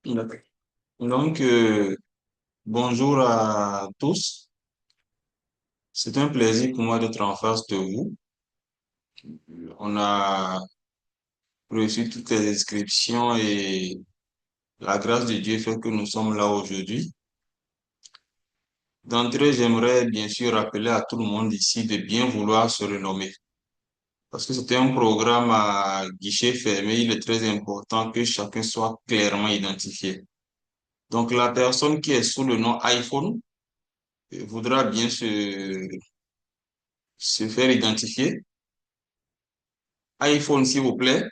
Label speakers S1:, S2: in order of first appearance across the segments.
S1: D'accord. Donc, bonjour à tous. C'est un plaisir pour moi d'être en face de vous. On a reçu toutes les inscriptions et la grâce de Dieu fait que nous sommes là aujourd'hui. D'entrée, j'aimerais bien sûr rappeler à tout le monde ici de bien vouloir se renommer. Parce que c'est un programme à guichet fermé. Il est très important que chacun soit clairement identifié. Donc, la personne qui est sous le nom iPhone voudra bien se faire identifier. iPhone, s'il vous plaît.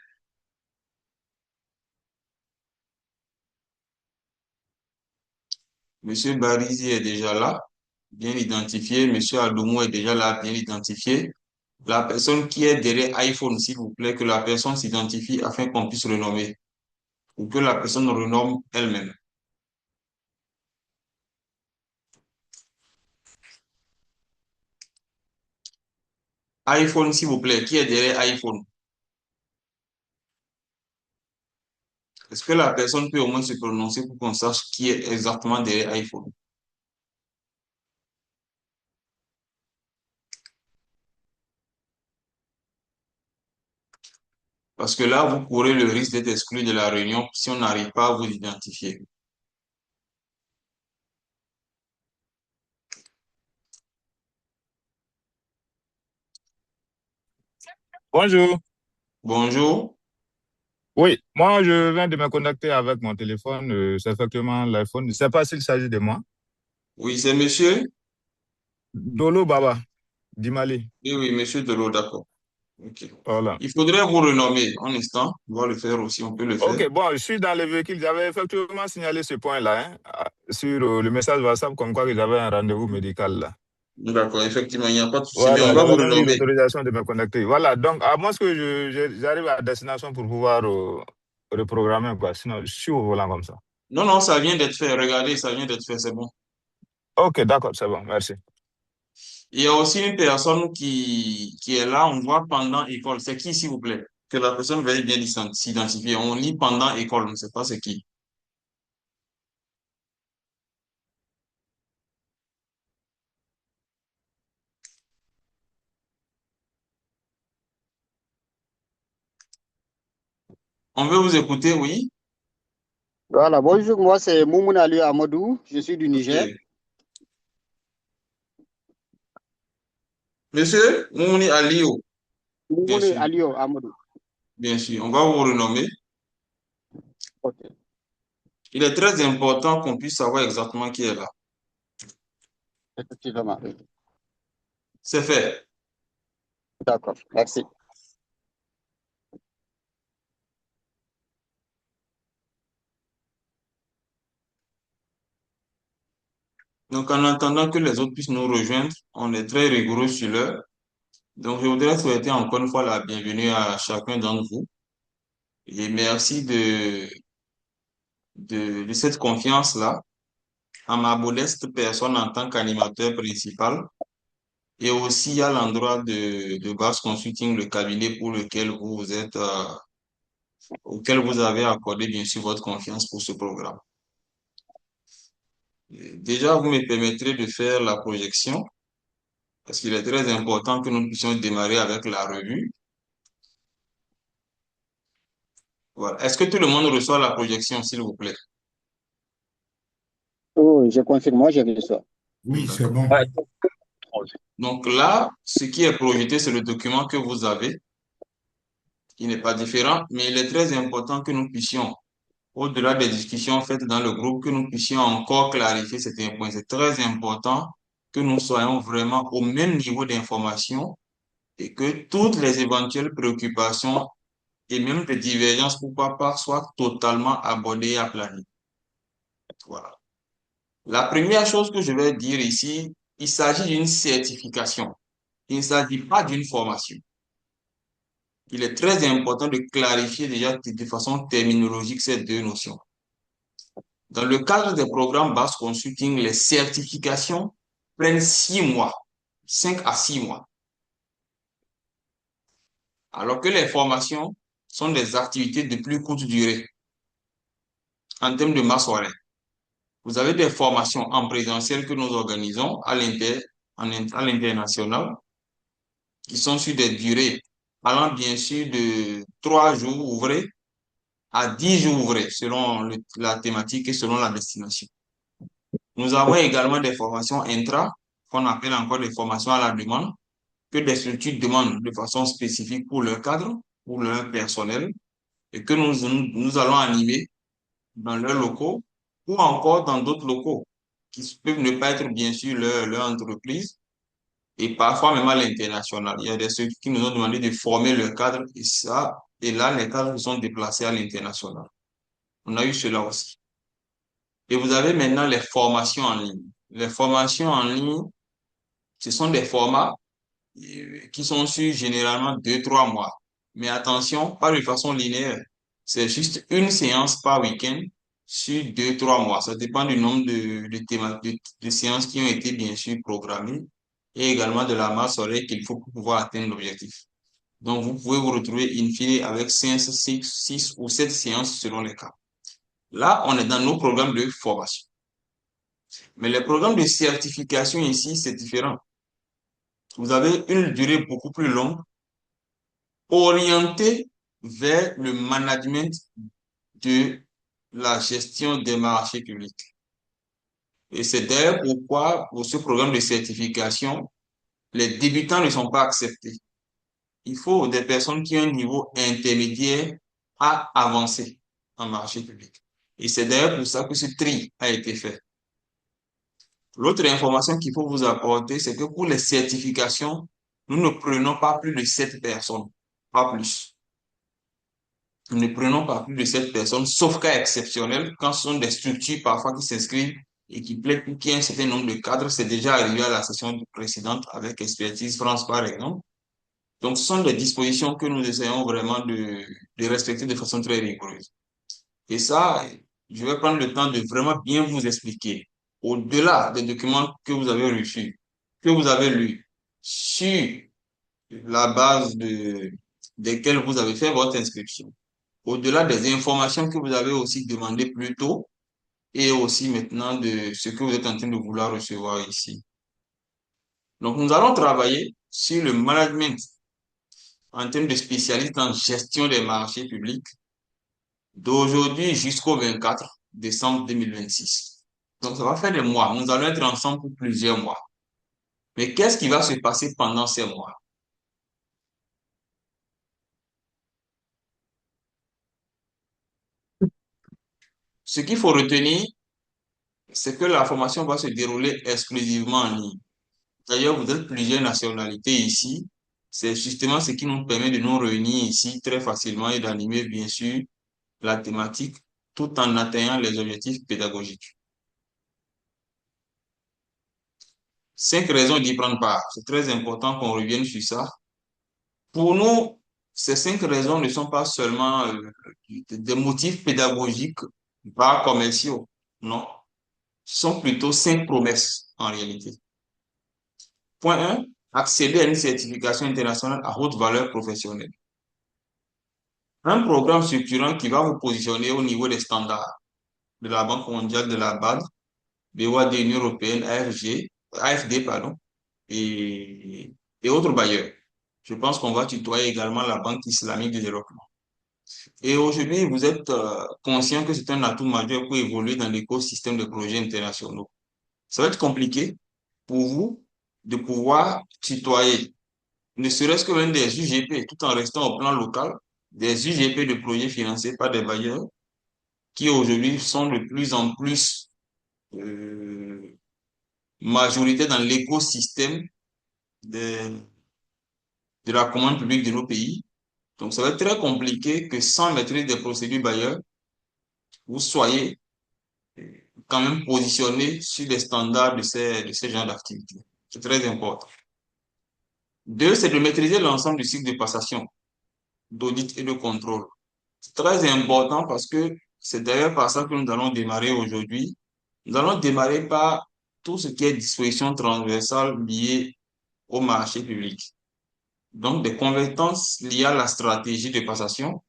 S1: Monsieur Barizi est déjà là, bien identifié. Monsieur Adoumou est déjà là, bien identifié. La personne qui est derrière iPhone, s'il vous plaît, que la personne s'identifie afin qu'on puisse renommer ou que la personne renomme elle-même. iPhone, s'il vous plaît, qui est derrière iPhone? Est-ce que la personne peut au moins se prononcer pour qu'on sache qui est exactement derrière iPhone? Parce que là, vous courez le risque d'être exclu de la réunion si on n'arrive pas à vous identifier.
S2: Bonjour.
S1: Bonjour.
S2: Oui, moi je viens de me connecter avec mon téléphone. C'est effectivement l'iPhone. Je ne sais pas s'il s'agit de moi.
S1: Oui, c'est monsieur?
S2: Dolo Baba, Dimali.
S1: Oui, oui, monsieur Delo, d'accord. Ok.
S2: Voilà.
S1: Il faudrait vous renommer un instant. On va le faire aussi, on peut le faire.
S2: Ok, bon, je suis dans le véhicule. J'avais effectivement signalé ce point-là hein, sur le message WhatsApp comme quoi que j'avais un rendez-vous médical là.
S1: D'accord, effectivement, il n'y a pas de souci, mais on
S2: Voilà,
S1: va vous
S2: j'avais même eu
S1: renommer.
S2: l'autorisation de me connecter. Voilà, donc à moins que j'arrive à destination pour pouvoir reprogrammer, quoi. Sinon, je suis au volant comme ça.
S1: Non, non, ça vient d'être fait. Regardez, ça vient d'être fait, c'est bon.
S2: Ok, d'accord, c'est bon, merci.
S1: Il y a aussi une personne qui est là, on voit pendant école. C'est qui, s'il vous plaît? Que la personne veuille bien s'identifier. On lit pendant école, on ne sait pas c'est qui. On veut vous écouter, oui?
S3: Voilà, bonjour, moi c'est Moumoun Ali Amadou, je suis du Niger.
S1: Ok. Monsieur Moumouni Alio, bien
S3: Moumoun
S1: sûr,
S3: Ali Amadou.
S1: bien sûr. On va vous renommer.
S3: Ok,
S1: Il est très important qu'on puisse savoir exactement qui est là.
S3: effectivement.
S1: C'est fait.
S3: D'accord, merci.
S1: Donc, en attendant que les autres puissent nous rejoindre, on est très rigoureux sur l'heure. Donc, je voudrais souhaiter encore une fois la bienvenue à chacun d'entre vous et merci de cette confiance-là à ma modeste personne en tant qu'animateur principal et aussi à l'endroit de Bass Consulting, le cabinet pour lequel vous êtes, auquel vous avez accordé bien sûr votre confiance pour ce programme. Déjà, vous me permettrez de faire la projection parce qu'il est très important que nous puissions démarrer avec la revue. Voilà. Est-ce que tout le monde reçoit la projection, s'il vous plaît?
S3: Oh, je confirme, moi je reçois.
S4: Oui, c'est
S1: D'accord.
S4: bon.
S2: Ouais.
S1: Donc là, ce qui est projeté, c'est le document que vous avez, qui n'est pas différent, mais il est très important que nous puissions, au-delà des discussions faites dans le groupe, que nous puissions encore clarifier certains points. C'est très important que nous soyons vraiment au même niveau d'information et que toutes les éventuelles préoccupations et même des divergences, pourquoi pas, soient totalement abordées et aplanies. Voilà. La première chose que je vais dire ici, il s'agit d'une certification. Il ne s'agit pas d'une formation. Il est très important de clarifier déjà de façon terminologique ces deux notions. Dans le cadre des programmes Bass Consulting, les certifications prennent 6 mois, 5 à 6 mois, alors que les formations sont des activités de plus courte durée. en termes de masse horaire. Vous avez des formations en présentiel que nous organisons à l'international, qui sont sur des durées allant bien sûr de 3 jours ouvrés à 10 jours ouvrés, selon la thématique et selon la destination. Nous avons également des formations intra, qu'on appelle encore des formations à la demande, que des structures demandent de façon spécifique pour leur cadre, pour leur personnel, et que nous allons animer dans leurs locaux ou encore dans d'autres locaux qui peuvent ne pas être bien sûr leur entreprise et parfois même à l'international. Il y a des structures qui nous ont demandé de former leur cadre et là, les cadres sont déplacés à l'international. On a eu cela aussi. Et vous avez maintenant les formations en ligne. Les formations en ligne, ce sont des formats qui sont sur généralement 2, 3 mois. Mais attention, pas de façon linéaire. C'est juste une séance par week-end sur 2, 3 mois. Ça dépend du nombre de séances qui ont été bien sûr programmées et également de la masse horaire qu'il faut pour pouvoir atteindre l'objectif. Donc, vous pouvez vous retrouver in fine avec 5, 6 ou 7 séances selon les cas. Là, on est dans nos programmes de formation. Mais les programmes de certification ici, c'est différent. Vous avez une durée beaucoup plus longue, orientée vers le management de la gestion des marchés publics. Et c'est d'ailleurs pourquoi, pour ce programme de certification, les débutants ne sont pas acceptés. Il faut des personnes qui ont un niveau intermédiaire à avancer en marché public. Et c'est d'ailleurs pour ça que ce tri a été fait. L'autre information qu'il faut vous apporter, c'est que pour les certifications, nous ne prenons pas plus de 7 personnes, pas plus. Nous ne prenons pas plus de 7 personnes, sauf cas exceptionnel, quand ce sont des structures parfois qui s'inscrivent et qui plaident pour qu'il y ait un certain nombre de cadres. C'est déjà arrivé à la session précédente avec Expertise France, par exemple. Donc, ce sont des dispositions que nous essayons vraiment de respecter de façon très rigoureuse. Et ça, je vais prendre le temps de vraiment bien vous expliquer, au-delà des documents que vous avez reçus, que vous avez lus, sur la base desquels vous avez fait votre inscription, au-delà des informations que vous avez aussi demandées plus tôt, et aussi maintenant de ce que vous êtes en train de vouloir recevoir ici. Donc, nous allons travailler sur le management en termes de spécialistes en gestion des marchés publics d'aujourd'hui jusqu'au 24 décembre 2026. Donc, ça va faire des mois. Nous allons être ensemble pour plusieurs mois. Mais qu'est-ce qui va se passer pendant ces mois? Ce qu'il faut retenir, c'est que la formation va se dérouler exclusivement en ligne. D'ailleurs, vous êtes plusieurs nationalités ici. C'est justement ce qui nous permet de nous réunir ici très facilement et d'animer, bien sûr, la thématique tout en atteignant les objectifs pédagogiques. 5 raisons d'y prendre part. C'est très important qu'on revienne sur ça. Pour nous, ces 5 raisons ne sont pas seulement des motifs pédagogiques, pas commerciaux. Non. Ce sont plutôt 5 promesses en réalité. Point 1, accéder à une certification internationale à haute valeur professionnelle. Un programme structurant qui va vous positionner au niveau des standards de la Banque mondiale, de la BAD, BOAD, Union européenne, AFD, pardon, et autres bailleurs. Je pense qu'on va tutoyer également la Banque islamique de développement. Et aujourd'hui, vous êtes conscient que c'est un atout majeur pour évoluer dans l'écosystème de projets internationaux. Ça va être compliqué pour vous de pouvoir tutoyer, ne serait-ce que même des UGP, tout en restant au plan local, des UGP de projets financés par des bailleurs qui aujourd'hui sont de plus en plus majoritaires dans l'écosystème de, de la commande publique de nos pays. Donc, ça va être très compliqué que sans maîtrise des procédures bailleurs, vous soyez quand même positionné sur les standards de ces genres d'activités. C'est très important. 2, c'est de maîtriser l'ensemble du cycle de passation, d'audit et de contrôle. C'est très important parce que c'est d'ailleurs par ça que nous allons démarrer aujourd'hui. Nous allons démarrer par tout ce qui est disposition transversale liée au marché public. Donc, des compétences liées à la stratégie de passation,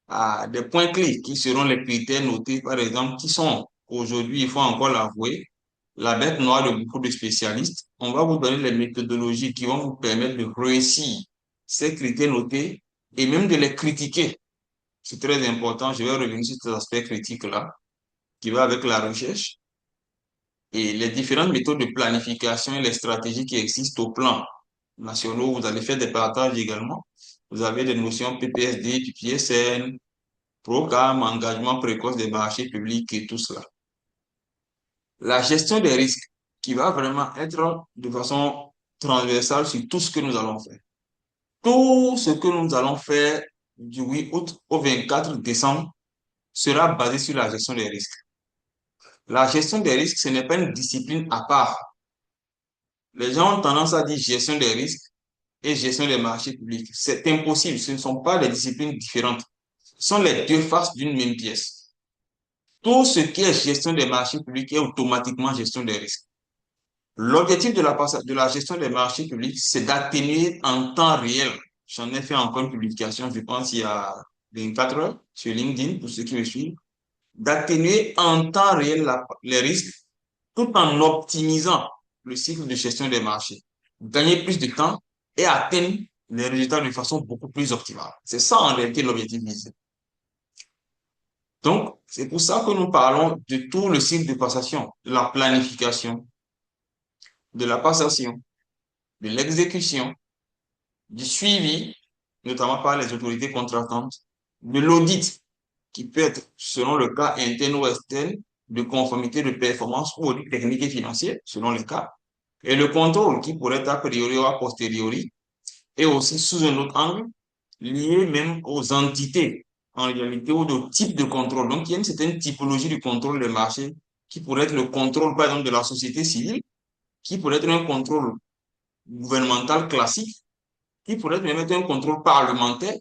S1: à des points clés qui seront les critères notés, par exemple, qui sont aujourd'hui, il faut encore l'avouer, la bête noire de beaucoup de spécialistes. On va vous donner les méthodologies qui vont vous permettre de réussir ces critères notés et même de les critiquer. C'est très important. Je vais revenir sur cet aspect critique-là qui va avec la recherche et les différentes méthodes de planification et les stratégies qui existent au plan national. Vous allez faire des partages également. Vous avez des notions PPSD, PPSN, programme, engagement précoce des marchés publics et tout cela. La gestion des risques qui va vraiment être de façon transversale sur tout ce que nous allons faire. Tout ce que nous allons faire du 8 août au 24 décembre sera basé sur la gestion des risques. La gestion des risques, ce n'est pas une discipline à part. Les gens ont tendance à dire gestion des risques et gestion des marchés publics. C'est impossible, ce ne sont pas des disciplines différentes. Ce sont les deux faces d'une même pièce. Tout ce qui est gestion des marchés publics est automatiquement gestion des risques. L'objectif de la gestion des marchés publics, c'est d'atténuer en temps réel. J'en ai fait encore une publication, je pense, il y a 24 heures sur LinkedIn, pour ceux qui me suivent, d'atténuer en temps réel les risques tout en optimisant le cycle de gestion des marchés, gagner plus de temps et atteindre les résultats de façon beaucoup plus optimale. C'est ça en réalité l'objectif visé. Donc, c'est pour ça que nous parlons de tout le cycle de passation, de la planification, de la passation, de l'exécution, du suivi, notamment par les autorités contratantes, de l'audit, qui peut être, selon le cas, interne ou externe, de conformité de performance ou audit technique et financier, selon le cas, et le contrôle, qui pourrait être a priori ou a posteriori, et aussi sous un autre angle, lié même aux entités, en réalité, ou au type de contrôle. Donc, il y a une certaine typologie du contrôle des marchés, qui pourrait être le contrôle, par exemple, de la société civile, qui pourrait être un contrôle gouvernemental classique, qui pourrait être même être un contrôle parlementaire,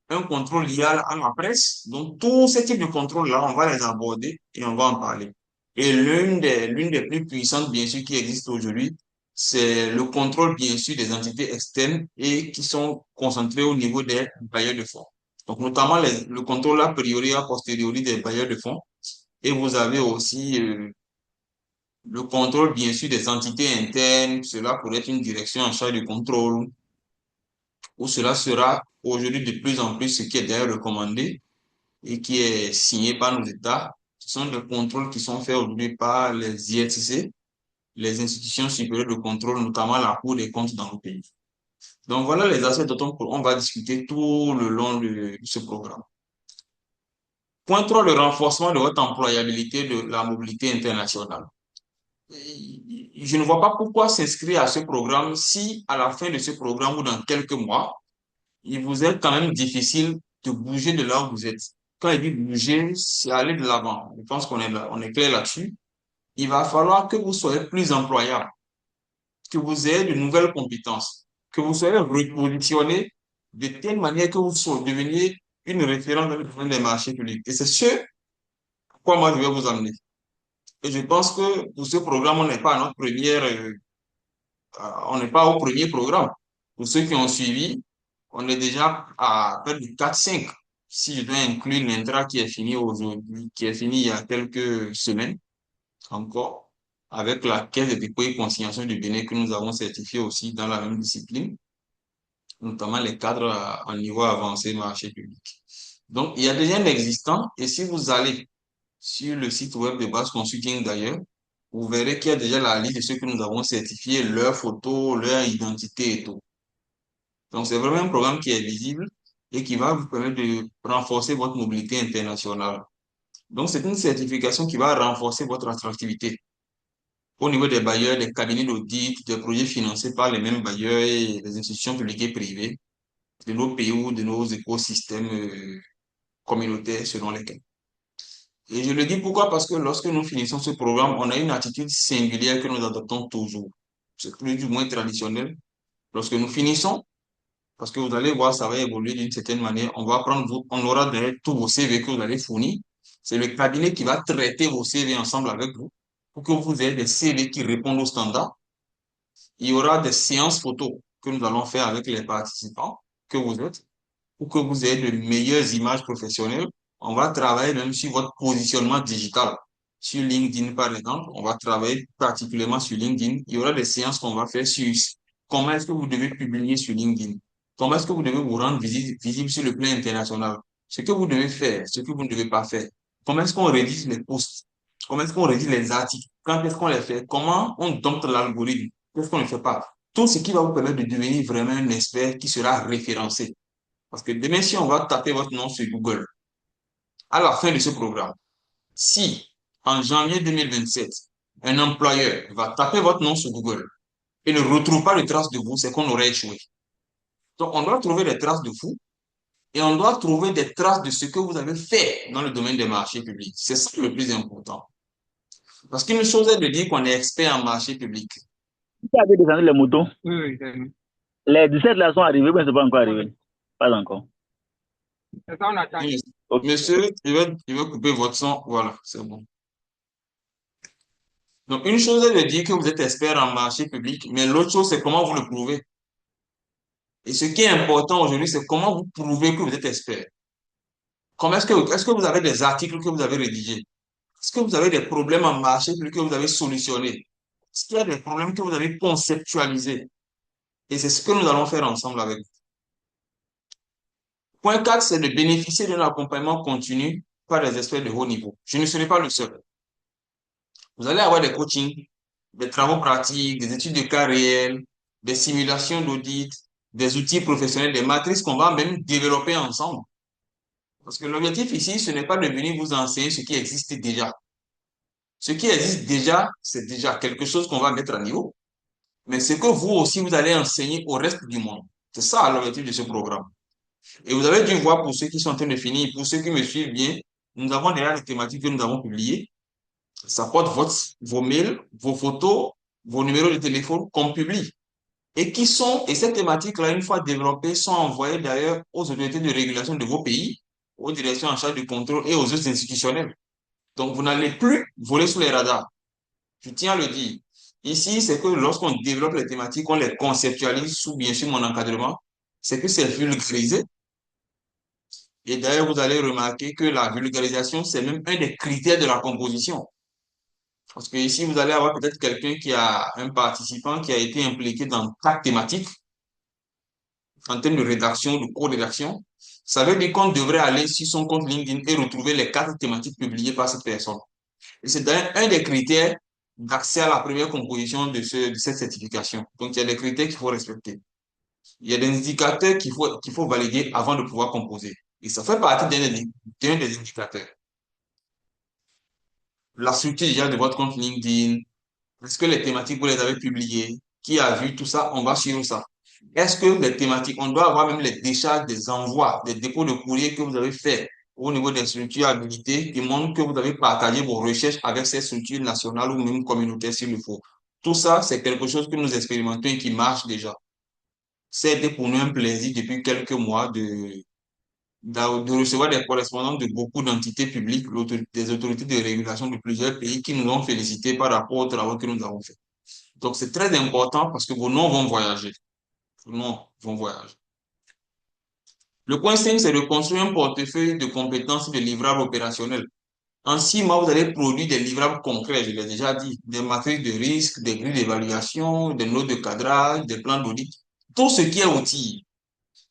S1: un contrôle lié à la presse. Donc, tous ces types de contrôles-là, on va les aborder et on va en parler. Et l'une des plus puissantes, bien sûr, qui existe aujourd'hui, c'est le contrôle, bien sûr, des entités externes et qui sont concentrées au niveau des bailleurs de fonds. Donc, notamment le contrôle a priori, a posteriori des bailleurs de fonds. Et vous avez aussi le contrôle, bien sûr, des entités internes. Cela pourrait être une direction en charge du contrôle, où cela sera aujourd'hui de plus en plus ce qui est d'ailleurs recommandé et qui est signé par nos États. Ce sont des contrôles qui sont faits aujourd'hui par les IRCC, les institutions supérieures de contrôle, notamment la Cour des comptes dans le pays. Donc voilà les aspects dont on va discuter tout le long de ce programme. Point 3, le renforcement de votre employabilité de la mobilité internationale. Je ne vois pas pourquoi s'inscrire à ce programme si à la fin de ce programme ou dans quelques mois, il vous est quand même difficile de bouger de là où vous êtes. Quand il dit bouger, c'est aller de l'avant. Je pense qu'on est là, on est clair là-dessus. Il va falloir que vous soyez plus employable, que vous ayez de nouvelles compétences, que vous soyez repositionné de telle manière que vous deveniez une référence dans le domaine des marchés publics. Et c'est ce à quoi moi je vais vous amener. Et je pense que pour ce programme, on n'est pas à notre première, on n'est pas au premier programme. Pour ceux qui ont suivi, on est déjà à près de 4-5. Si je dois inclure l'intra qui est fini aujourd'hui, qui est fini il y a quelques semaines encore, avec la caisse de dépôt et consignation du Bénin que nous avons certifié aussi dans la même discipline, notamment les cadres en niveau avancé marché public. Donc, il y a déjà un existant et si vous allez sur le site web de Base Consulting d'ailleurs, vous verrez qu'il y a déjà la liste de ceux que nous avons certifiés, leurs photos, leur identité et tout. Donc, c'est vraiment un programme qui est visible et qui va vous permettre de renforcer votre mobilité internationale. Donc, c'est une certification qui va renforcer votre attractivité au niveau des bailleurs, des cabinets d'audit, des projets financés par les mêmes bailleurs et les institutions publiques et privées de nos pays ou de nos écosystèmes communautaires selon lesquels. Et je le dis pourquoi? Parce que lorsque nous finissons ce programme, on a une attitude singulière que nous adoptons toujours. C'est plus du moins traditionnel. Lorsque nous finissons, parce que vous allez voir, ça va évoluer d'une certaine manière. On va prendre on aura derrière tous vos CV que vous allez fournir. C'est le cabinet qui va traiter vos CV ensemble avec vous pour que vous ayez des CV qui répondent aux standards. Il y aura des séances photos que nous allons faire avec les participants que vous êtes pour que vous ayez de meilleures images professionnelles. On va travailler même sur votre positionnement digital. Sur LinkedIn, par exemple, on va travailler particulièrement sur LinkedIn. Il y aura des séances qu'on va faire sur comment est-ce que vous devez publier sur LinkedIn. Comment est-ce que vous devez vous rendre visible sur le plan international. Ce que vous devez faire, ce que vous ne devez pas faire. Comment est-ce qu'on rédige les posts? Comment est-ce qu'on rédige les articles? Quand est-ce qu'on les fait? Comment on dompte l'algorithme? Qu'est-ce qu'on ne fait pas? Tout ce qui va vous permettre de devenir vraiment un expert qui sera référencé. Parce que demain, si on va taper votre nom sur Google, à la fin de ce programme, si en janvier 2027, un employeur va taper votre nom sur Google et ne retrouve pas de traces de vous, c'est qu'on aurait échoué. Donc, on doit trouver des traces de vous et on doit trouver des traces de ce que vous avez fait dans le domaine des marchés publics. C'est ça le plus important. Parce qu'une chose est de dire qu'on est expert en marché public.
S4: Qui avait descendu les moutons? Oui, oui. Les 17 là sont arrivés, mais ce n'est pas encore arrivé. Pas encore.
S1: C'est ça, on attend. Okay. Monsieur, je vais couper votre son. Voilà, c'est bon. Donc, une chose est de dire que vous êtes expert en marché public, mais l'autre chose, c'est comment vous le prouvez. Et ce qui est important aujourd'hui, c'est comment vous prouvez que vous êtes expert. Comment est-ce que vous avez des articles que vous avez rédigés? Est-ce que vous avez des problèmes en marché public que vous avez solutionnés? Est-ce qu'il y a des problèmes que vous avez conceptualisés? Et c'est ce que nous allons faire ensemble avec vous. Point 4, c'est de bénéficier d'un accompagnement continu par des experts de haut niveau. Je ne serai pas le seul. Vous allez avoir des coachings, des travaux pratiques, des études de cas réels, des simulations d'audit, des outils professionnels, des matrices qu'on va même développer ensemble. Parce que l'objectif ici, ce n'est pas de venir vous enseigner ce qui existe déjà. Ce qui existe déjà, c'est déjà quelque chose qu'on va mettre à niveau. Mais ce que vous aussi, vous allez enseigner au reste du monde. C'est ça l'objectif de ce programme. Et vous avez dû voir pour ceux qui sont en train de finir, pour ceux qui me suivent bien, nous avons déjà les thématiques que nous avons publiées. Ça porte vos mails, vos photos, vos numéros de téléphone qu'on publie. Et ces thématiques-là, une fois développées, sont envoyées d'ailleurs aux autorités de régulation de vos pays, aux directions en charge du contrôle et aux autres institutionnels. Donc, vous n'allez plus voler sous les radars. Je tiens à le dire. Ici, c'est que lorsqu'on développe les thématiques, on les conceptualise sous, bien sûr, mon encadrement, c'est que c'est vulgarisé. Et d'ailleurs, vous allez remarquer que la vulgarisation, c'est même un des critères de la composition. Parce que ici, vous allez avoir peut-être un participant qui a été impliqué dans 4 thématiques en termes de rédaction, de co-rédaction. Ça veut dire qu'on devrait aller sur son compte LinkedIn et retrouver les 4 thématiques publiées par cette personne. Et c'est un des critères d'accès à la première composition de cette certification. Donc, il y a des critères qu'il faut respecter. Il y a des indicateurs qu'il faut valider avant de pouvoir composer. Et ça fait partie d'un des indicateurs. La structure déjà de votre compte LinkedIn, est-ce que les thématiques, vous les avez publiées? Qui a vu tout ça? On va suivre ça. Est-ce que les thématiques, on doit avoir même les décharges des envois, des dépôts de courrier que vous avez fait au niveau des structures habilitées qui montrent que vous avez partagé vos recherches avec ces structures nationales ou même communautaires s'il le faut. Tout ça, c'est quelque chose que nous expérimentons et qui marche déjà. C'était pour nous un plaisir depuis quelques mois de recevoir des correspondants de beaucoup d'entités publiques, des autorités de régulation de plusieurs pays qui nous ont félicités par rapport aux travaux que nous avons fait. Donc, c'est très important parce que vos noms vont voyager. Vos noms vont voyager. Le point 5, c'est de construire un portefeuille de compétences et de livrables opérationnels. En 6 mois, vous allez produire des livrables concrets, je l'ai déjà dit, des matrices de risque, des grilles d'évaluation, des notes de cadrage, des plans d'audit. Tout ce qui est outil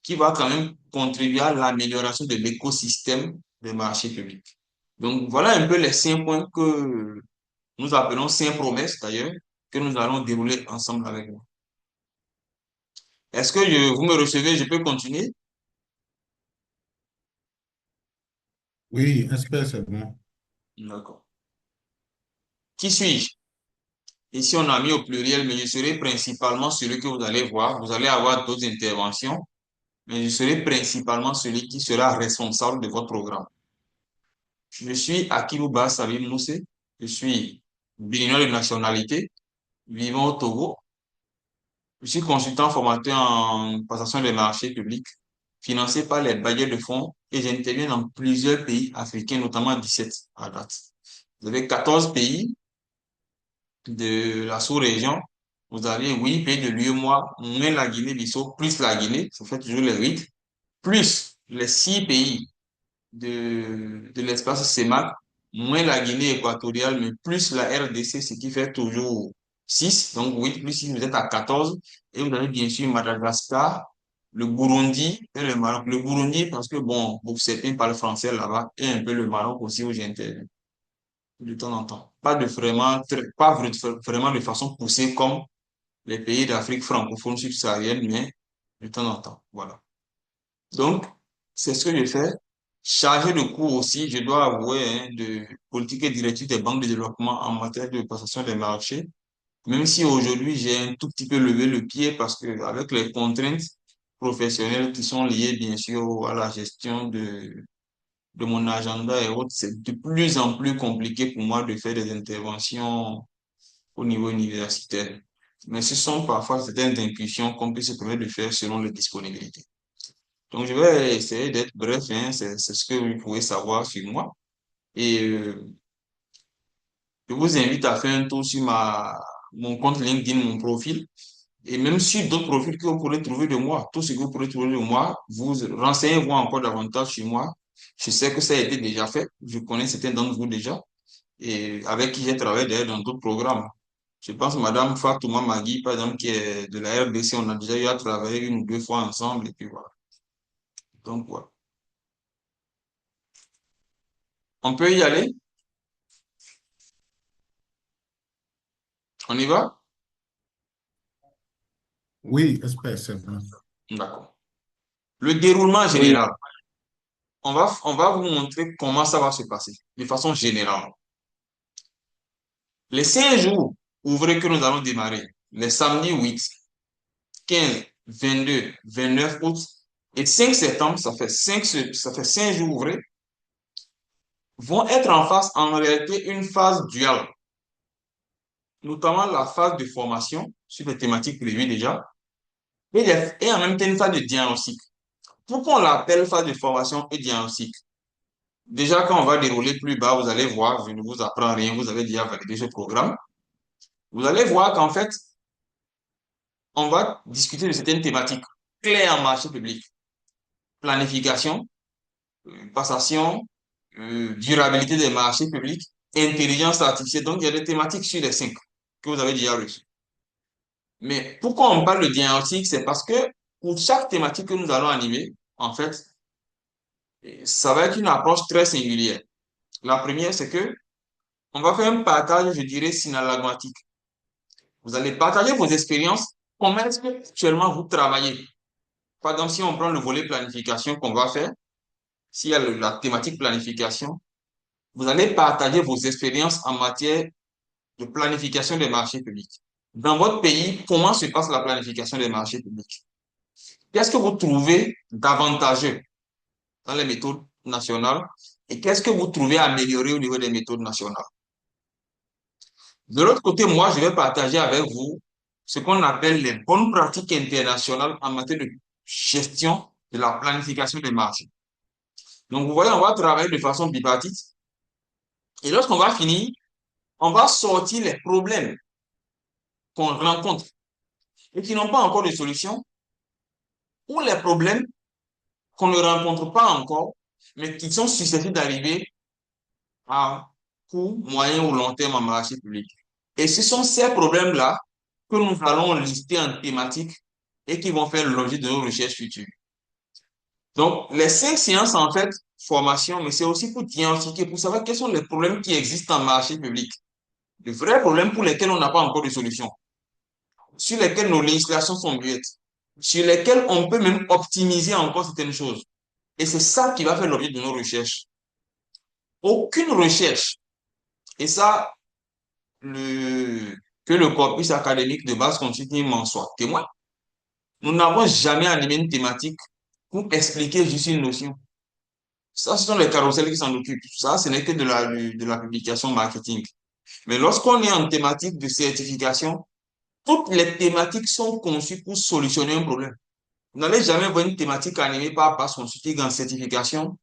S1: qui va quand même contribuer à l'amélioration de l'écosystème des marchés publics. Donc, voilà un peu les 5 points que nous appelons 5 promesses d'ailleurs, que nous allons dérouler ensemble avec vous. Est-ce que vous me recevez? Je peux continuer?
S5: Oui, expert, c'est bon.
S1: D'accord. Qui suis-je? Ici, on a mis au pluriel, mais je serai principalement celui que vous allez voir. Vous allez avoir d'autres interventions, mais je serai principalement celui qui sera responsable de votre programme. Je suis Akilouba Salim Moussé. Je suis béninois de nationalité, vivant au Togo. Je suis consultant formateur en passation des marchés publics, financé par les bailleurs de fonds et j'interviens dans plusieurs pays africains, notamment 17 à date. Vous avez 14 pays de la sous-région. Vous avez 8 pays de l'UEMOA, moins la Guinée-Bissau, plus la Guinée, ça fait toujours les 8, plus les 6 pays de l'espace CEMAC, moins la Guinée équatoriale, mais plus la RDC, ce qui fait toujours 6. Donc 8 plus 6, vous êtes à 14. Et vous avez bien sûr Madagascar, le Burundi et le Maroc. Le Burundi, parce que bon, certains parlent français là-bas, et un peu le Maroc aussi où j'interviens de temps en temps. Pas de vraiment, pas vraiment de façon poussée comme les pays d'Afrique francophone subsaharienne, mais de temps en temps. Voilà. Donc, c'est ce que je fais. Chargé de cours aussi, je dois avouer, hein, de politique et directive des banques de développement en matière de passation des marchés. Même si aujourd'hui, j'ai un tout petit peu levé le pied parce que avec les contraintes professionnelles qui sont liées, bien sûr, à la gestion de mon agenda et autres, c'est de plus en plus compliqué pour moi de faire des interventions au niveau universitaire. Mais ce sont parfois certaines intuitions qu'on peut se permettre de faire selon les disponibilités. Donc, je vais essayer d'être bref, hein, c'est ce que vous pouvez savoir sur moi. Et je vous invite à faire un tour sur mon compte LinkedIn, mon profil, et même sur d'autres profils que vous pourrez trouver de moi. Tout ce que vous pourrez trouver de moi, vous renseignez-vous encore davantage sur moi. Je sais que ça a été déjà fait. Je connais certains d'entre vous déjà, et avec qui j'ai travaillé d'ailleurs dans d'autres programmes. Je pense Madame Fatouma Magui, par exemple, qui est de la RDC, on a déjà eu à travailler 1 ou 2 fois ensemble, et puis voilà. Donc, voilà. On peut y aller? On y va?
S5: Oui, espère, c'est bon.
S1: D'accord. Le déroulement
S4: Oui,
S1: général. On va vous montrer comment ça va se passer, de façon générale. Les 5 jours ouvrés que nous allons démarrer, les samedis 8, 15, 22, 29 août et 5 septembre, ça fait 5 jours ouvrés, vont être en face, en réalité, une phase duale, notamment la phase de formation sur les thématiques prévues déjà, et en même temps une phase de diagnostic. Pourquoi on l'appelle phase de formation et diagnostic? Déjà, quand on va dérouler plus bas, vous allez voir, je ne vous apprends rien, vous avez déjà validé ce programme. Vous allez voir qu'en fait, on va discuter de certaines thématiques clés en marché public. Planification, passation, durabilité des marchés publics, intelligence artificielle. Donc, il y a des thématiques sur les 5 que vous avez déjà reçues. Mais pourquoi on parle de diagnostic? C'est parce que pour chaque thématique que nous allons animer, en fait, ça va être une approche très singulière. La première, c'est que on va faire un partage, je dirais, synalagmatique. Vous allez partager vos expériences. Comment est-ce que actuellement vous travaillez? Par exemple, si on prend le volet planification qu'on va faire, s'il y a la thématique planification, vous allez partager vos expériences en matière de planification des marchés publics. Dans votre pays, comment se passe la planification des marchés publics? Qu'est-ce que vous trouvez d'avantageux dans les méthodes nationales et qu'est-ce que vous trouvez amélioré au niveau des méthodes nationales? De l'autre côté, moi, je vais partager avec vous ce qu'on appelle les bonnes pratiques internationales en matière de gestion de la planification des marchés. Donc, vous voyez, on va travailler de façon bipartite. Et lorsqu'on va finir, on va sortir les problèmes qu'on rencontre et qui n'ont pas encore de solution, ou les problèmes qu'on ne rencontre pas encore, mais qui sont susceptibles d'arriver à court, moyen ou long terme en marché public. Et ce sont ces problèmes-là que nous allons lister en thématique et qui vont faire l'objet de nos recherches futures. Donc, les 5 séances, en fait, formation, mais c'est aussi pour diagnostiquer, pour savoir quels sont les problèmes qui existent en marché public. De vrais problèmes pour lesquels on n'a pas encore de solution, sur lesquels nos législations sont muettes, sur lesquels on peut même optimiser encore certaines choses. Et c'est ça qui va faire l'objet de nos recherches. Aucune recherche, et ça, que le corpus académique de base continue m'en soit témoin, nous n'avons jamais animé une thématique pour expliquer juste une notion. Ça, ce sont les carrousels qui s'en occupent. Ça, ce n'est que de la publication marketing. Mais lorsqu'on est en thématique de certification, toutes les thématiques sont conçues pour solutionner un problème. Vous n'allez jamais voir une thématique animée par Basse Consulting en certification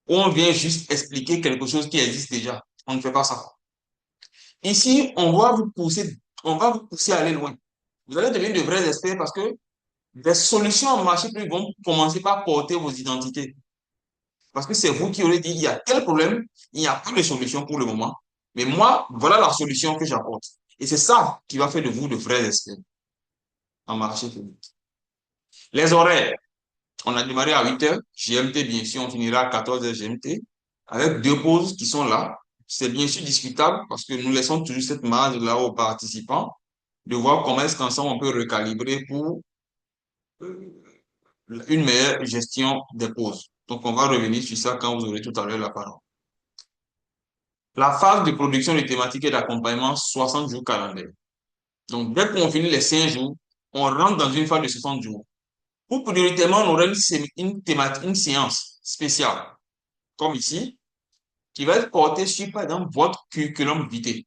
S1: où on vient juste expliquer quelque chose qui existe déjà. On ne fait pas ça. Ici, on va vous pousser à aller loin. Vous allez devenir de vrais experts parce que les solutions en marché public vont commencer par porter vos identités. Parce que c'est vous qui aurez dit, il y a tel problème, il n'y a pas de solution pour le moment. Mais moi, voilà la solution que j'apporte. Et c'est ça qui va faire de vous de vrais experts en marché public. Les horaires. On a démarré à 8 heures, GMT, bien sûr, on finira à 14 heures GMT, avec 2 pauses qui sont là. C'est bien sûr discutable parce que nous laissons toujours cette marge-là aux participants de voir comment est-ce qu'ensemble on peut recalibrer pour une meilleure gestion des pauses. Donc, on va revenir sur ça quand vous aurez tout à l'heure la parole. La phase de production de thématiques et d'accompagnement, 60 jours calendaires. Donc, dès qu'on finit les 5 jours, on rentre dans une phase de 60 jours. Pour prioritairement, on aura une séance spéciale, comme ici, qui va être portée sur, par exemple, votre curriculum vitae.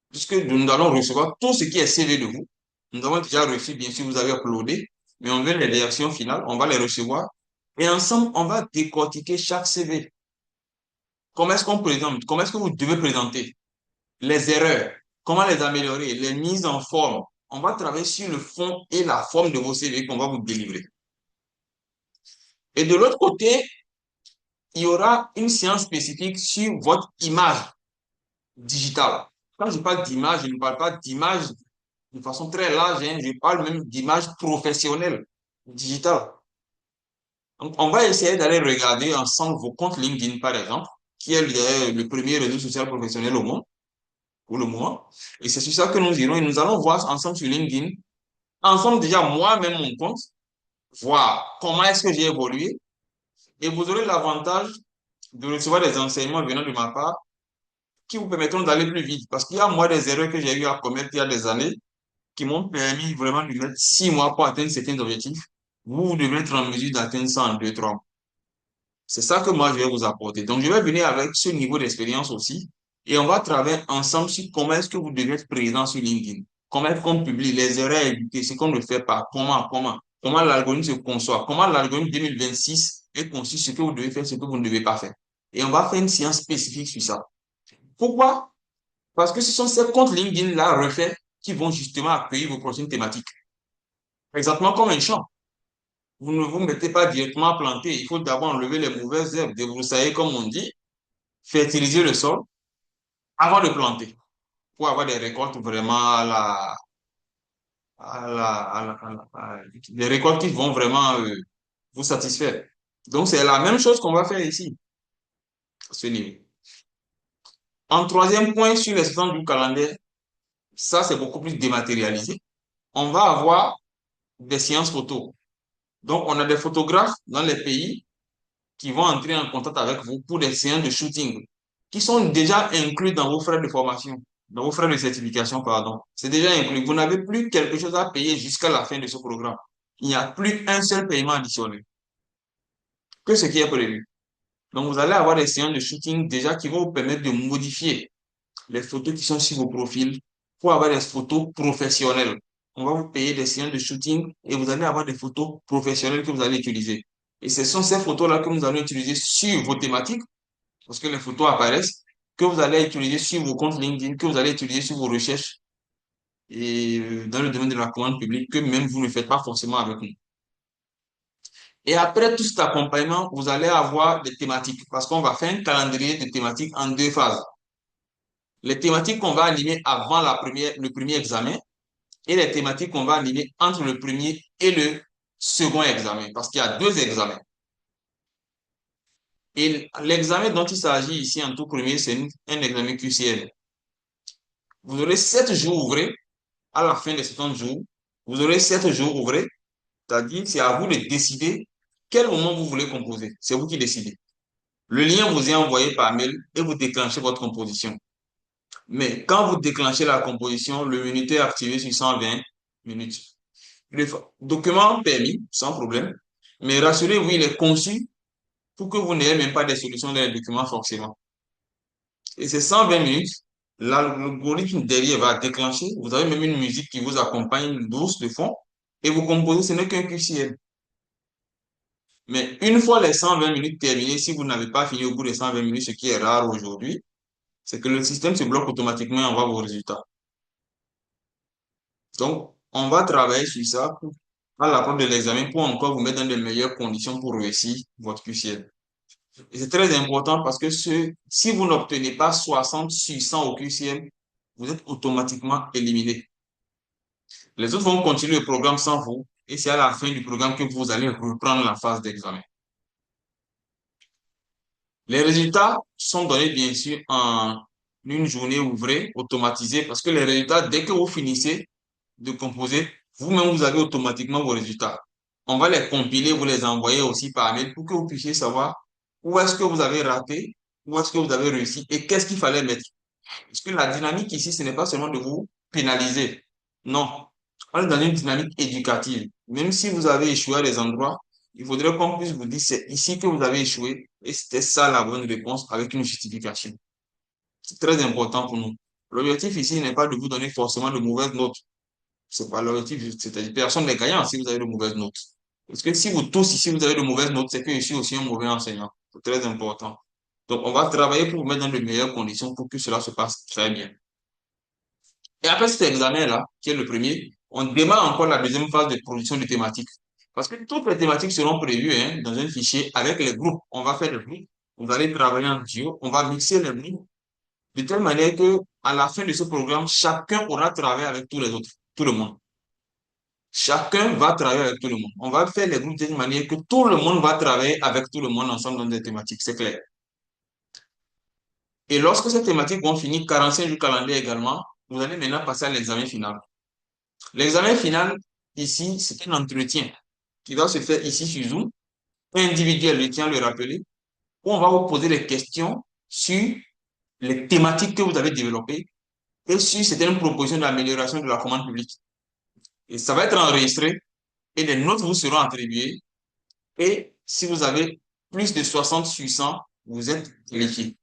S1: Puisque nous allons recevoir tout ce qui est CV de vous. Nous avons déjà reçu, bien sûr, vous avez uploadé, mais on veut les réactions finales, on va les recevoir. Et ensemble, on va décortiquer chaque CV. Comment est-ce qu'on présente? Comment est-ce que vous devez présenter? Les erreurs, comment les améliorer? Les mises en forme. On va travailler sur le fond et la forme de vos CV qu'on va vous délivrer. Et de l'autre côté, il y aura une séance spécifique sur votre image digitale. Quand je parle d'image, je ne parle pas d'image de façon très large, hein, je parle même d'image professionnelle digitale. Donc, on va essayer d'aller regarder ensemble vos comptes LinkedIn, par exemple, qui est le premier réseau social professionnel au monde, pour le moment. Et c'est sur ça que nous irons et nous allons voir ensemble sur LinkedIn, ensemble déjà moi-même mon compte, voir comment est-ce que j'ai évolué. Et vous aurez l'avantage de recevoir des enseignements venant de ma part qui vous permettront d'aller plus vite. Parce qu'il y a moi des erreurs que j'ai eu à commettre il y a des années qui m'ont permis vraiment de mettre 6 mois pour atteindre certains objectifs. Vous devez être en mesure d'atteindre ça en 2, 3 mois. C'est ça que moi, je vais vous apporter. Donc, je vais venir avec ce niveau d'expérience aussi et on va travailler ensemble sur comment est-ce que vous devez être présent sur LinkedIn. Comment est-ce qu'on publie les erreurs à éviter, ce qu'on ne fait pas, comment l'algorithme se conçoit, comment l'algorithme 2026 est conçu, ce que vous devez faire, ce que vous ne devez pas faire. Et on va faire une séance spécifique sur ça. Pourquoi? Parce que ce sont ces comptes LinkedIn-là refaits qui vont justement accueillir vos prochaines thématiques. Exactement comme un champ. Vous ne vous mettez pas directement à planter. Il faut d'abord enlever les mauvaises herbes, débroussailler, comme on dit, fertiliser le sol avant de planter pour avoir des récoltes vraiment des récoltes qui vont vraiment vous satisfaire. Donc, c'est la même chose qu'on va faire ici, à ce niveau. En troisième point, sur les 60 du calendrier, ça, c'est beaucoup plus dématérialisé. On va avoir des séances photos. Donc, on a des photographes dans les pays qui vont entrer en contact avec vous pour des séances de shooting qui sont déjà inclus dans vos frais de formation, dans vos frais de certification, pardon. C'est déjà inclus. Vous n'avez plus quelque chose à payer jusqu'à la fin de ce programme. Il n'y a plus un seul paiement additionnel que ce qui est prévu. Donc, vous allez avoir des séances de shooting déjà qui vont vous permettre de modifier les photos qui sont sur vos profils pour avoir des photos professionnelles. On va vous payer des séances de shooting et vous allez avoir des photos professionnelles que vous allez utiliser. Et ce sont ces photos-là que nous allons utiliser sur vos thématiques, parce que les photos apparaissent, que vous allez utiliser sur vos comptes LinkedIn, que vous allez utiliser sur vos recherches et dans le domaine de la commande publique, que même vous ne faites pas forcément avec nous. Et après tout cet accompagnement, vous allez avoir des thématiques, parce qu'on va faire un calendrier de thématiques en 2 phases. Les thématiques qu'on va animer avant le premier examen et les thématiques qu'on va animer entre le premier et le second examen, parce qu'il y a 2 examens. Et l'examen dont il s'agit ici en tout premier, c'est un examen QCM. Vous aurez 7 jours ouvrés à la fin des 70 jours. Vous aurez 7 jours ouvrés, c'est-à-dire c'est à vous de décider quel moment vous voulez composer. C'est vous qui décidez. Le lien vous est envoyé par mail et vous déclenchez votre composition. Mais quand vous déclenchez la composition, le minuteur est activé sur 120 minutes. Le document permis, sans problème. Mais rassurez-vous, il est conçu pour que vous n'ayez même pas des solutions dans les documents forcément. Et ces 120 minutes, l'algorithme derrière va déclencher. Vous avez même une musique qui vous accompagne douce de fond. Et vous composez, ce n'est qu'un QCM. Mais une fois les 120 minutes terminées, si vous n'avez pas fini au bout des 120 minutes, ce qui est rare aujourd'hui, c'est que le système se bloque automatiquement et envoie vos résultats. Donc, on va travailler sur ça à l'approche de l'examen pour encore vous mettre dans de meilleures conditions pour réussir votre QCM. Et c'est très important parce que si vous n'obtenez pas 60 sur 100 au QCM, vous êtes automatiquement éliminé. Les autres vont continuer le programme sans vous et c'est à la fin du programme que vous allez reprendre la phase d'examen. Les résultats sont donnés bien sûr en une journée ouvrée, automatisée, parce que les résultats, dès que vous finissez de composer, vous-même, vous avez automatiquement vos résultats. On va les compiler, vous les envoyer aussi par mail pour que vous puissiez savoir où est-ce que vous avez raté, où est-ce que vous avez réussi et qu'est-ce qu'il fallait mettre. Parce que la dynamique ici, ce n'est pas seulement de vous pénaliser. Non. On est dans une dynamique éducative. Même si vous avez échoué à des endroits, il faudrait qu'on puisse vous dire c'est ici que vous avez échoué et c'était ça la bonne réponse avec une justification. C'est très important pour nous. L'objectif ici n'est pas de vous donner forcément de mauvaises notes. C'est pas l'objectif. C'est-à-dire personne n'est gagnant si vous avez de mauvaises notes. Parce que si vous tous ici vous avez de mauvaises notes, c'est que je suis aussi un mauvais enseignant. C'est très important. Donc, on va travailler pour vous mettre dans de meilleures conditions pour que cela se passe très bien. Et après cet examen-là, qui est le premier, on démarre encore la deuxième phase de production de thématiques. Parce que toutes les thématiques seront prévues dans un fichier avec les groupes. On va faire des groupes, vous allez travailler en duo, on va mixer les groupes de telle manière que à la fin de ce programme, chacun aura travaillé avec tous les autres, tout le monde. Chacun va travailler avec tout le monde. On va faire les groupes de telle manière que tout le monde va travailler avec tout le monde ensemble dans des thématiques, c'est clair. Et lorsque ces thématiques vont finir, 45 jours calendrier également, vous allez maintenant passer à l'examen final. L'examen final, ici, c'est un entretien qui va se faire ici sur Zoom, individuel, je tiens à le rappeler, où on va vous poser des questions sur les thématiques que vous avez développées et sur certaines propositions d'amélioration de la commande publique. Et ça va être enregistré et des notes vous seront attribuées. Et si vous avez plus de 60 sur 100, vous êtes qualifié.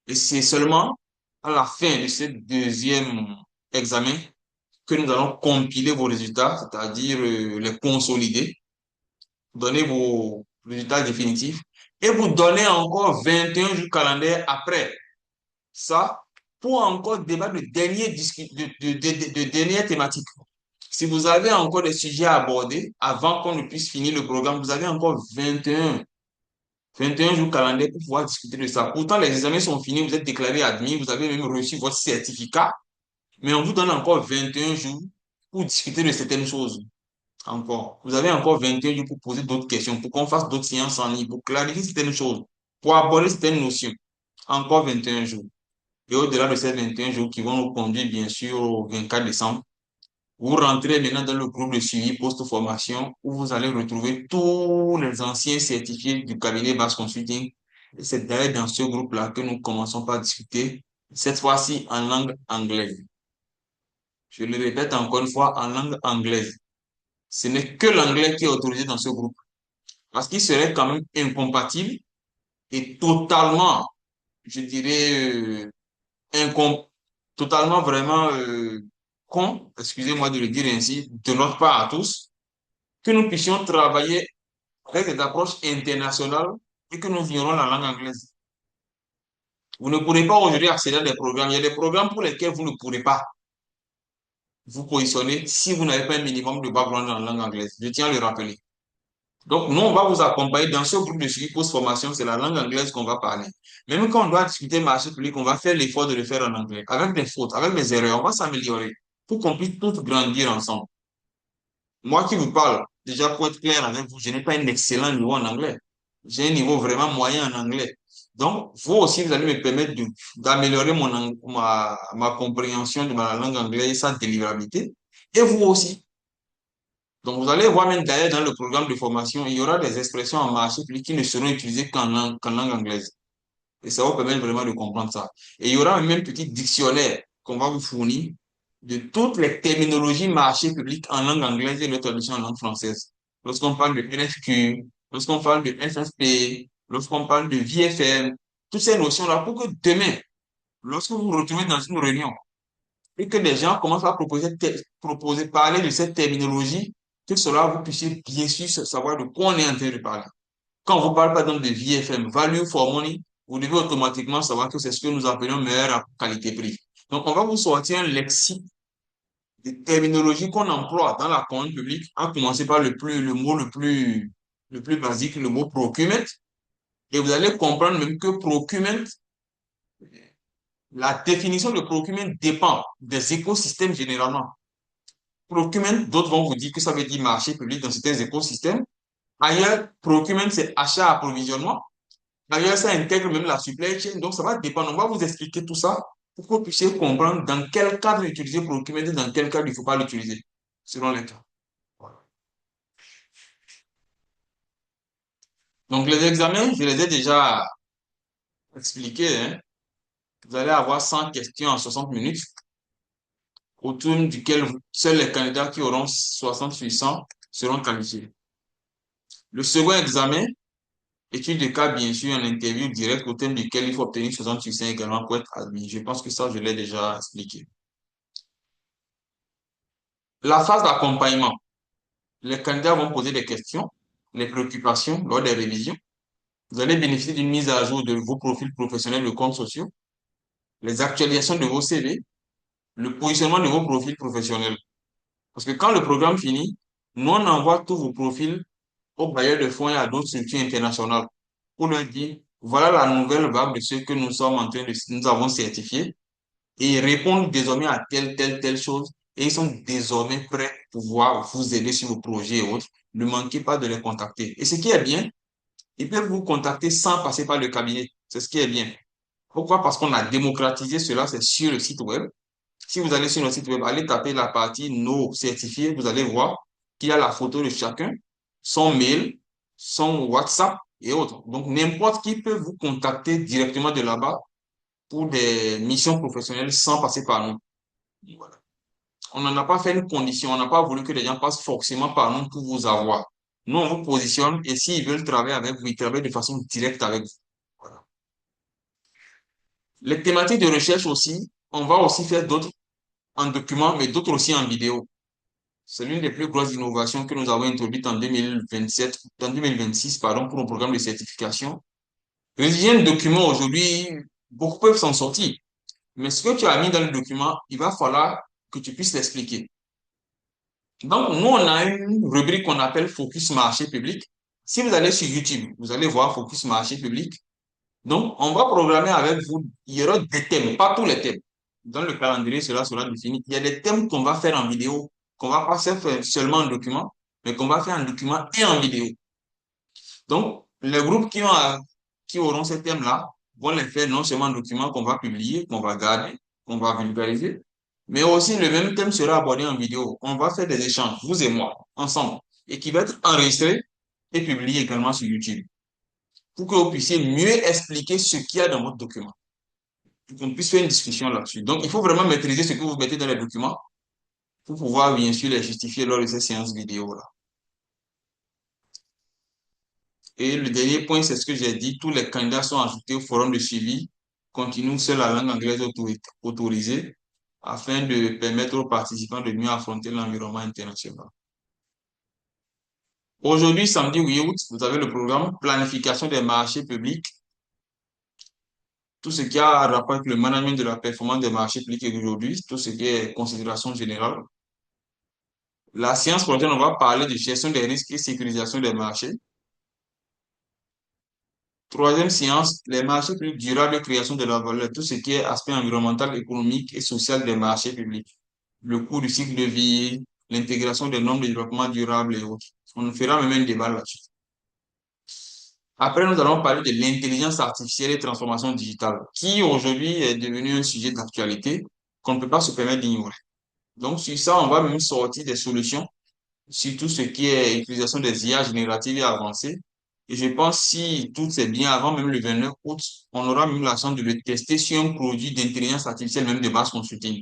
S1: Et c'est seulement à la fin de ce deuxième examen que nous allons compiler vos résultats, c'est-à-dire les consolider, donner vos résultats définitifs et vous donner encore 21 jours calendaires après ça pour encore débattre de dernières thématiques. Si vous avez encore des sujets à aborder avant qu'on ne puisse finir le programme, vous avez encore 21 jours calendaires pour pouvoir discuter de ça. Pourtant, les examens sont finis, vous êtes déclaré admis, vous avez même reçu votre certificat, mais on vous donne encore 21 jours pour discuter de certaines choses. Encore. Vous avez encore 21 jours pour poser d'autres questions, pour qu'on fasse d'autres séances en ligne, pour clarifier certaines choses, pour aborder certaines notions. Encore 21 jours. Et au-delà de ces 21 jours qui vont nous conduire, bien sûr, au 24 décembre, vous rentrez maintenant dans le groupe de suivi post-formation où vous allez retrouver tous les anciens certifiés du cabinet Bass Consulting. Et c'est d'ailleurs dans ce groupe-là que nous commençons par discuter, cette fois-ci en langue anglaise. Je le répète encore une fois, en langue anglaise. Ce n'est que l'anglais qui est autorisé dans ce groupe. Parce qu'il serait quand même incompatible et totalement, je dirais, totalement vraiment con, excusez-moi de le dire ainsi, de notre part à tous, que nous puissions travailler avec des approches internationales et que nous ignorons la langue anglaise. Vous ne pourrez pas aujourd'hui accéder à des programmes. Il y a des programmes pour lesquels vous ne pourrez pas vous positionner si vous n'avez pas un minimum de background en langue anglaise. Je tiens à le rappeler. Donc, nous, on va vous accompagner dans ce groupe de suivi post-formation. C'est la langue anglaise qu'on va parler. Même quand on doit discuter marché public, on va faire l'effort de le faire en anglais. Avec des fautes, avec des erreurs, on va s'améliorer pour qu'on puisse tous grandir ensemble. Moi qui vous parle, déjà pour être clair avec vous, je n'ai pas un excellent niveau en anglais. J'ai un niveau vraiment moyen en anglais. Donc, vous aussi, vous allez me permettre d'améliorer ma compréhension de ma langue anglaise et sa délivrabilité. Et vous aussi. Donc, vous allez voir même d'ailleurs dans le programme de formation, il y aura des expressions en marché public qui ne seront utilisées qu'en langue anglaise. Et ça va permettre vraiment de comprendre ça. Et il y aura même un petit dictionnaire qu'on va vous fournir de toutes les terminologies marché public en langue anglaise et leur traduction en langue française. Lorsqu'on parle de NFQ, lorsqu'on parle de FFP, lorsqu'on parle de VFM, toutes ces notions-là pour que demain, lorsque vous vous retrouvez dans une réunion et que les gens commencent à parler de cette terminologie, que cela vous puissiez bien sûr savoir de quoi on est en train de parler. Quand on vous parle par exemple de VFM, Value for Money, vous devez automatiquement savoir que c'est ce que nous appelons meilleure qualité-prix. Donc, on va vous sortir un lexique de terminologie qu'on emploie dans la commande publique, à commencer par le mot le plus basique, le mot procurement. Et vous allez comprendre même que procurement, la définition de procurement dépend des écosystèmes généralement. Procurement, d'autres vont vous dire que ça veut dire marché public dans certains écosystèmes. Ailleurs, procurement, c'est achat-approvisionnement. Ailleurs, ça intègre même la supply chain. Donc, ça va dépendre. On va vous expliquer tout ça pour que vous puissiez comprendre dans quel cadre utiliser procurement et dans quel cadre il ne faut pas l'utiliser, selon les cas. Voilà. Donc, les examens, je les ai déjà expliqués, hein. Vous allez avoir 100 questions en 60 minutes, autour duquel seuls les candidats qui auront 60 sur 100 seront qualifiés. Le second examen, étude de cas, bien sûr, en interview directe, au thème duquel il faut obtenir 60 sur 100 également pour être admis. Je pense que ça, je l'ai déjà expliqué. La phase d'accompagnement. Les candidats vont poser des questions, les préoccupations lors des révisions. Vous allez bénéficier d'une mise à jour de vos profils professionnels de comptes sociaux, les actualisations de vos CV, le positionnement de vos profils professionnels. Parce que quand le programme finit, nous, on envoie tous vos profils aux bailleurs de fonds et à d'autres structures internationales pour leur dire, voilà la nouvelle vague de ce que nous sommes en train de, nous avons certifié et ils répondent désormais à telle chose et ils sont désormais prêts pour pouvoir vous aider sur vos projets et autres. Ne manquez pas de les contacter. Et ce qui est bien, ils peuvent vous contacter sans passer par le cabinet. C'est ce qui est bien. Pourquoi? Parce qu'on a démocratisé cela, c'est sur le site web. Si vous allez sur notre site web, allez taper la partie nos certifiés, vous allez voir qu'il y a la photo de chacun, son mail, son WhatsApp et autres. Donc, n'importe qui peut vous contacter directement de là-bas pour des missions professionnelles sans passer par nous. Voilà. On n'en a pas fait une condition, on n'a pas voulu que les gens passent forcément par nous pour vous avoir. Nous, on vous positionne et s'ils veulent travailler avec vous, ils travaillent de façon directe avec vous. Voilà. Les thématiques de recherche aussi, on va aussi faire d'autres en document, mais d'autres aussi en vidéo. C'est l'une des plus grosses innovations que nous avons introduites en 2027, en 2026, pardon, pour un programme de certification. Rédiger un document aujourd'hui, beaucoup peuvent s'en sortir. Mais ce que tu as mis dans le document, il va falloir que tu puisses l'expliquer. Donc, nous, on a une rubrique qu'on appelle Focus Marché Public. Si vous allez sur YouTube, vous allez voir Focus Marché Public. Donc, on va programmer avec vous, il y aura des thèmes, pas tous les thèmes. Dans le calendrier, cela sera défini. Il y a des thèmes qu'on va faire en vidéo, qu'on va pas faire seulement en document, mais qu'on va faire en document et en vidéo. Donc, les groupes qui auront ces thèmes-là vont les faire non seulement en document qu'on va publier, qu'on va garder, qu'on va vulgariser, mais aussi le même thème sera abordé en vidéo. On va faire des échanges, vous et moi, ensemble, et qui va être enregistré et publié également sur YouTube pour que vous puissiez mieux expliquer ce qu'il y a dans votre document, pour qu'on puisse faire une discussion là-dessus. Donc, il faut vraiment maîtriser ce que vous mettez dans les documents pour pouvoir, bien sûr, les justifier lors de ces séances vidéo-là. Et le dernier point, c'est ce que j'ai dit, tous les candidats sont ajoutés au forum de suivi, continuent seule la langue anglaise autorisée, afin de permettre aux participants de mieux affronter l'environnement international. Aujourd'hui, samedi 8 août, vous avez le programme Planification des marchés publics. Tout ce qui a rapport avec le management de la performance des marchés publics aujourd'hui, tout ce qui est considération générale. La séance prochaine, on va parler de gestion des risques et sécurisation des marchés. Troisième séance, les marchés publics durables et création de la valeur, tout ce qui est aspect environnemental, économique et social des marchés publics. Le coût du cycle de vie, l'intégration des normes de développement durable et autres. On fera même un débat là-dessus. Après, nous allons parler de l'intelligence artificielle et transformation digitale, qui aujourd'hui est devenu un sujet d'actualité qu'on ne peut pas se permettre d'ignorer. Donc, sur ça, on va même sortir des solutions sur tout ce qui est utilisation des IA génératives et avancées. Et je pense si tout est bien, avant même le 29 août, on aura même la chance de le tester sur un produit d'intelligence artificielle, même de base consulting.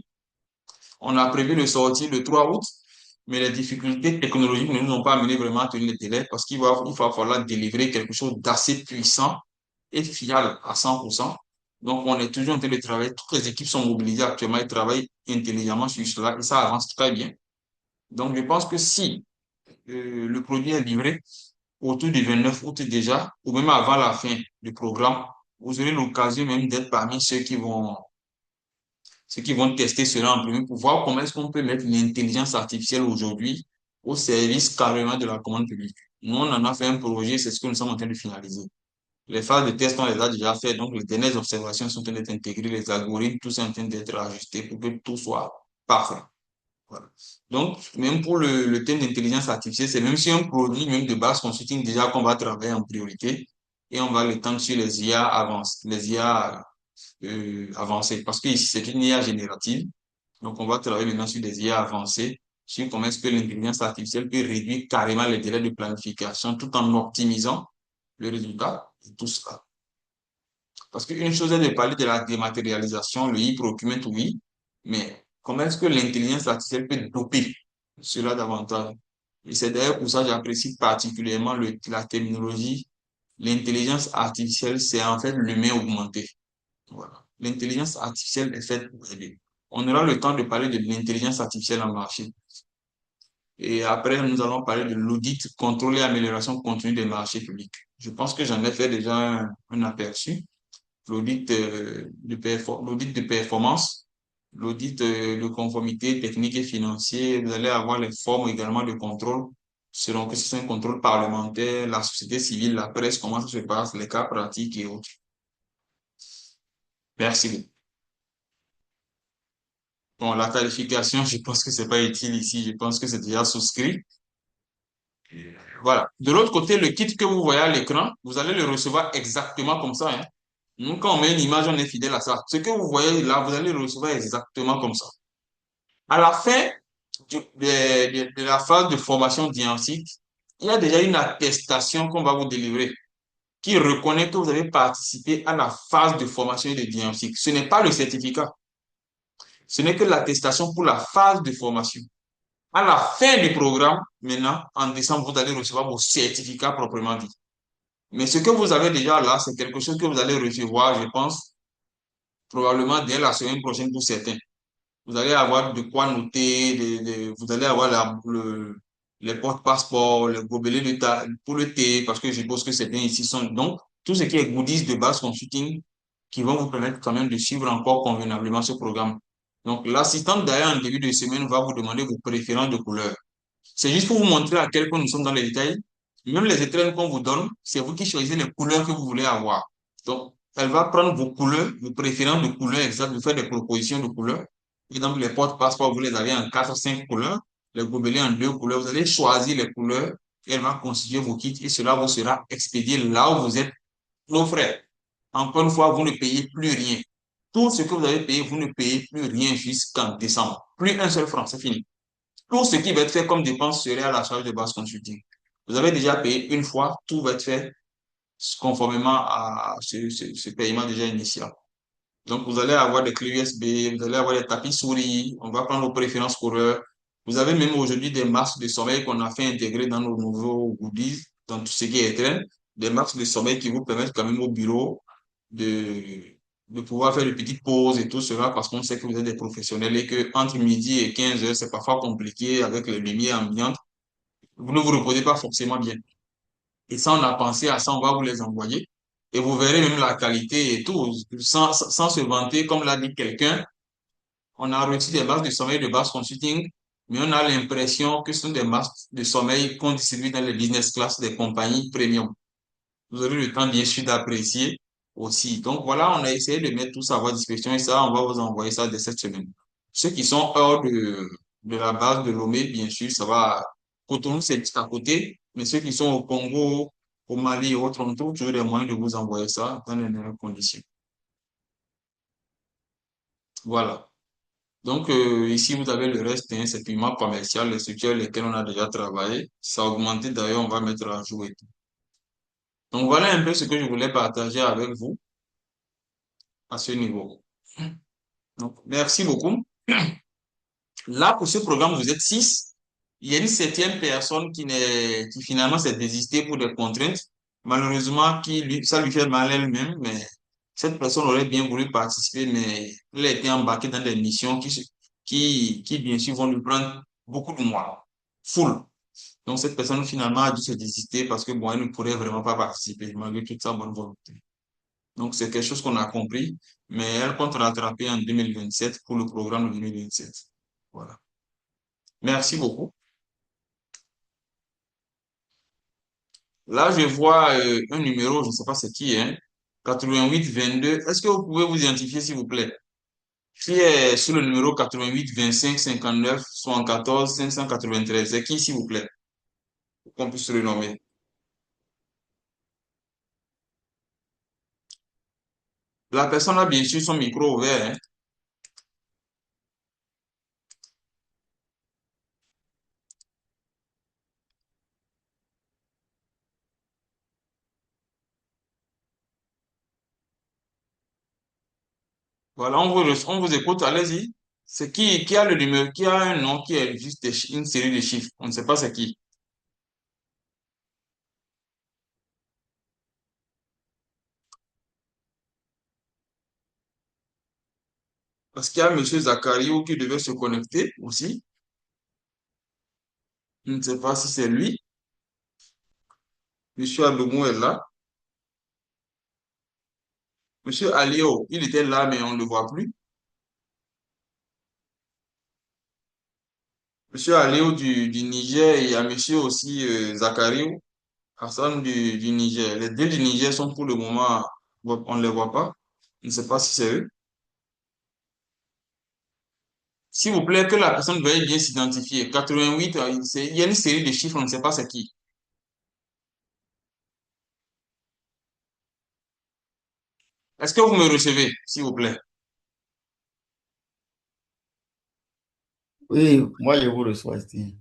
S1: On a prévu de sortir le 3 août, mais les difficultés technologiques ne nous ont pas amené vraiment à tenir le délai parce qu'il va falloir délivrer quelque chose d'assez puissant et fiable à 100%. Donc, on est toujours en train de travailler. Toutes les équipes sont mobilisées actuellement et travaillent intelligemment sur cela et ça avance très bien. Donc, je pense que si le produit est livré autour du 29 août déjà, ou même avant la fin du programme, vous aurez l'occasion même d'être parmi ceux qui vont tester cela en premier pour voir comment est-ce qu'on peut mettre l'intelligence artificielle aujourd'hui au service carrément de la commande publique. Nous, on en a fait un projet, c'est ce que nous sommes en train de finaliser. Les phases de test, on les a déjà fait. Donc, les dernières observations sont en train d'être intégrées, les algorithmes, tout sont en train d'être ajustés pour que tout soit parfait. Voilà. Donc, même pour le thème d'intelligence artificielle, c'est même si un produit même de base consulting déjà qu'on va travailler en priorité et on va l'étendre sur les IA avancées, les IA avancées. Parce que ici, c'est une IA générative. Donc, on va travailler maintenant sur des IA avancées, sur comment est-ce que l'intelligence artificielle peut réduire carrément les délais de planification tout en optimisant le résultat de tout cela. Parce qu'une chose est de parler de la dématérialisation, le e-procurement, oui, mais comment est-ce que l'intelligence artificielle peut doper cela davantage? Et c'est d'ailleurs pour ça que j'apprécie particulièrement la terminologie. L'intelligence artificielle, c'est en fait l'humain augmenté. Voilà. L'intelligence artificielle est faite pour aider. On aura le temps de parler de l'intelligence artificielle en marché. Et après, nous allons parler de l'audit, contrôle et amélioration continue des marchés publics. Je pense que j'en ai fait déjà un aperçu. L'audit l'audit de performance, l'audit de conformité technique et financier. Vous allez avoir les formes également de contrôle, selon que c'est un contrôle parlementaire, la société civile, la presse, comment ça se passe, les cas pratiques et autres. Merci beaucoup. Bon, la qualification, je pense que c'est pas utile ici. Je pense que c'est déjà souscrit. Voilà. De l'autre côté, le kit que vous voyez à l'écran, vous allez le recevoir exactement comme ça, hein. Nous, quand on met une image, on est fidèle à ça. Ce que vous voyez là, vous allez le recevoir exactement comme ça. À la fin de la phase de formation diagnostique, il y a déjà une attestation qu'on va vous délivrer qui reconnaît que vous avez participé à la phase de formation et de diagnostic. Ce n'est pas le certificat. Ce n'est que l'attestation pour la phase de formation. À la fin du programme, maintenant, en décembre, vous allez recevoir vos certificats proprement dit. Mais ce que vous avez déjà là, c'est quelque chose que vous allez recevoir, je pense, probablement dès la semaine prochaine pour certains. Vous allez avoir de quoi noter, vous allez avoir les porte-passeports, les gobelets pour le thé, parce que je suppose que certains ici sont. Donc, tout ce qui est goodies de base consulting qui vont vous permettre quand même de suivre encore convenablement ce programme. Donc, l'assistante d'ailleurs en début de semaine va vous demander vos préférences de couleurs. C'est juste pour vous montrer à quel point nous sommes dans les détails. Même les étoiles qu'on vous donne, c'est vous qui choisissez les couleurs que vous voulez avoir. Donc, elle va prendre vos couleurs, vos préférences de couleurs exactes, vous faire des propositions de couleurs. Par exemple, les porte-passeports, vous les avez en 4 ou 5 couleurs, les gobelets en 2 couleurs. Vous allez choisir les couleurs et elle va constituer vos kits et cela vous sera expédié là où vous êtes, nos frères. Encore une fois, vous ne payez plus rien. Tout ce que vous avez payé, vous ne payez plus rien jusqu'en décembre. Plus un seul franc, c'est fini. Tout ce qui va être fait comme dépense serait à la charge de base consulting. Vous avez déjà payé une fois, tout va être fait conformément à ce paiement déjà initial. Donc, vous allez avoir des clés USB, vous allez avoir des tapis souris, on va prendre vos préférences couleurs. Vous avez même aujourd'hui des masques de sommeil qu'on a fait intégrer dans nos nouveaux goodies, dans tout ce qui est train, des masques de sommeil qui vous permettent quand même au bureau de, de pouvoir faire de petites pauses et tout cela parce qu'on sait que vous êtes des professionnels et que entre midi et 15 heures, c'est parfois compliqué avec les lumières ambiantes. Vous ne vous reposez pas forcément bien. Et ça, on a pensé à ça, on va vous les envoyer. Et vous verrez même la qualité et tout, sans se vanter, comme l'a dit quelqu'un. On a reçu des masques de sommeil de base consulting, mais on a l'impression que ce sont des masques de sommeil qu'on distribue dans les business class des compagnies premium. Vous aurez le temps, bien sûr, d'apprécier aussi. Donc voilà, on a essayé de mettre tout ça à votre disposition et ça, on va vous envoyer ça dès cette semaine. Ceux qui sont hors de la base de Lomé, bien sûr, ça va. Cotonou, c'est juste à côté, mais ceux qui sont au Congo, au Mali et autres, on trouve toujours des moyens de vous envoyer ça dans les meilleures conditions. Voilà. Donc, ici, vous avez le reste, hein, c'est paiement commercial, les structures lesquelles on a déjà travaillé. Ça a augmenté d'ailleurs, on va mettre à jour et tout. Donc, voilà un peu ce que je voulais partager avec vous à ce niveau. Donc, merci beaucoup. Là, pour ce programme, vous êtes 6. Il y a une septième personne qui finalement s'est désistée pour des contraintes. Malheureusement, ça lui fait mal elle-même, mais cette personne aurait bien voulu participer, mais elle a été embarquée dans des missions qui bien sûr, vont lui prendre beaucoup de mois. Full. Donc, cette personne finalement a dû se désister parce que, bon, elle ne pourrait vraiment pas participer, malgré toute sa bonne volonté. Donc, c'est quelque chose qu'on a compris, mais elle compte rattraper en 2027 pour le programme de 2027. Voilà. Merci beaucoup. Là, je vois un numéro, je ne sais pas c'est qui, hein, 88 22. Est-ce que vous pouvez vous identifier, s'il vous plaît? Qui est sur le numéro 88 25 59 74 593? C'est qui, s'il vous plaît? Pour qu'on puisse le nommer. La personne a bien sûr son micro ouvert, hein. Voilà, on vous écoute, allez-y. C'est qui a le numéro, qui a un nom, qui est juste une série de chiffres. On ne sait pas c'est qui. Parce qu'il y a M. Zakario qui devait se connecter aussi. Je ne sais pas si c'est lui. Monsieur Adoumou est là. Monsieur Alio, il était là, mais on ne le voit plus. Monsieur Alio du Niger, et il y a monsieur aussi Zakario, Hassan du Niger. Les deux du Niger sont pour le moment, on ne les voit pas. Je ne sais pas si c'est eux. S'il vous plaît, que la personne veuille bien s'identifier. 88, il y a une série de chiffres, on ne sait pas c'est qui. Est-ce que vous me recevez, s'il vous plaît?
S6: Oui, moi je vous reçois ici.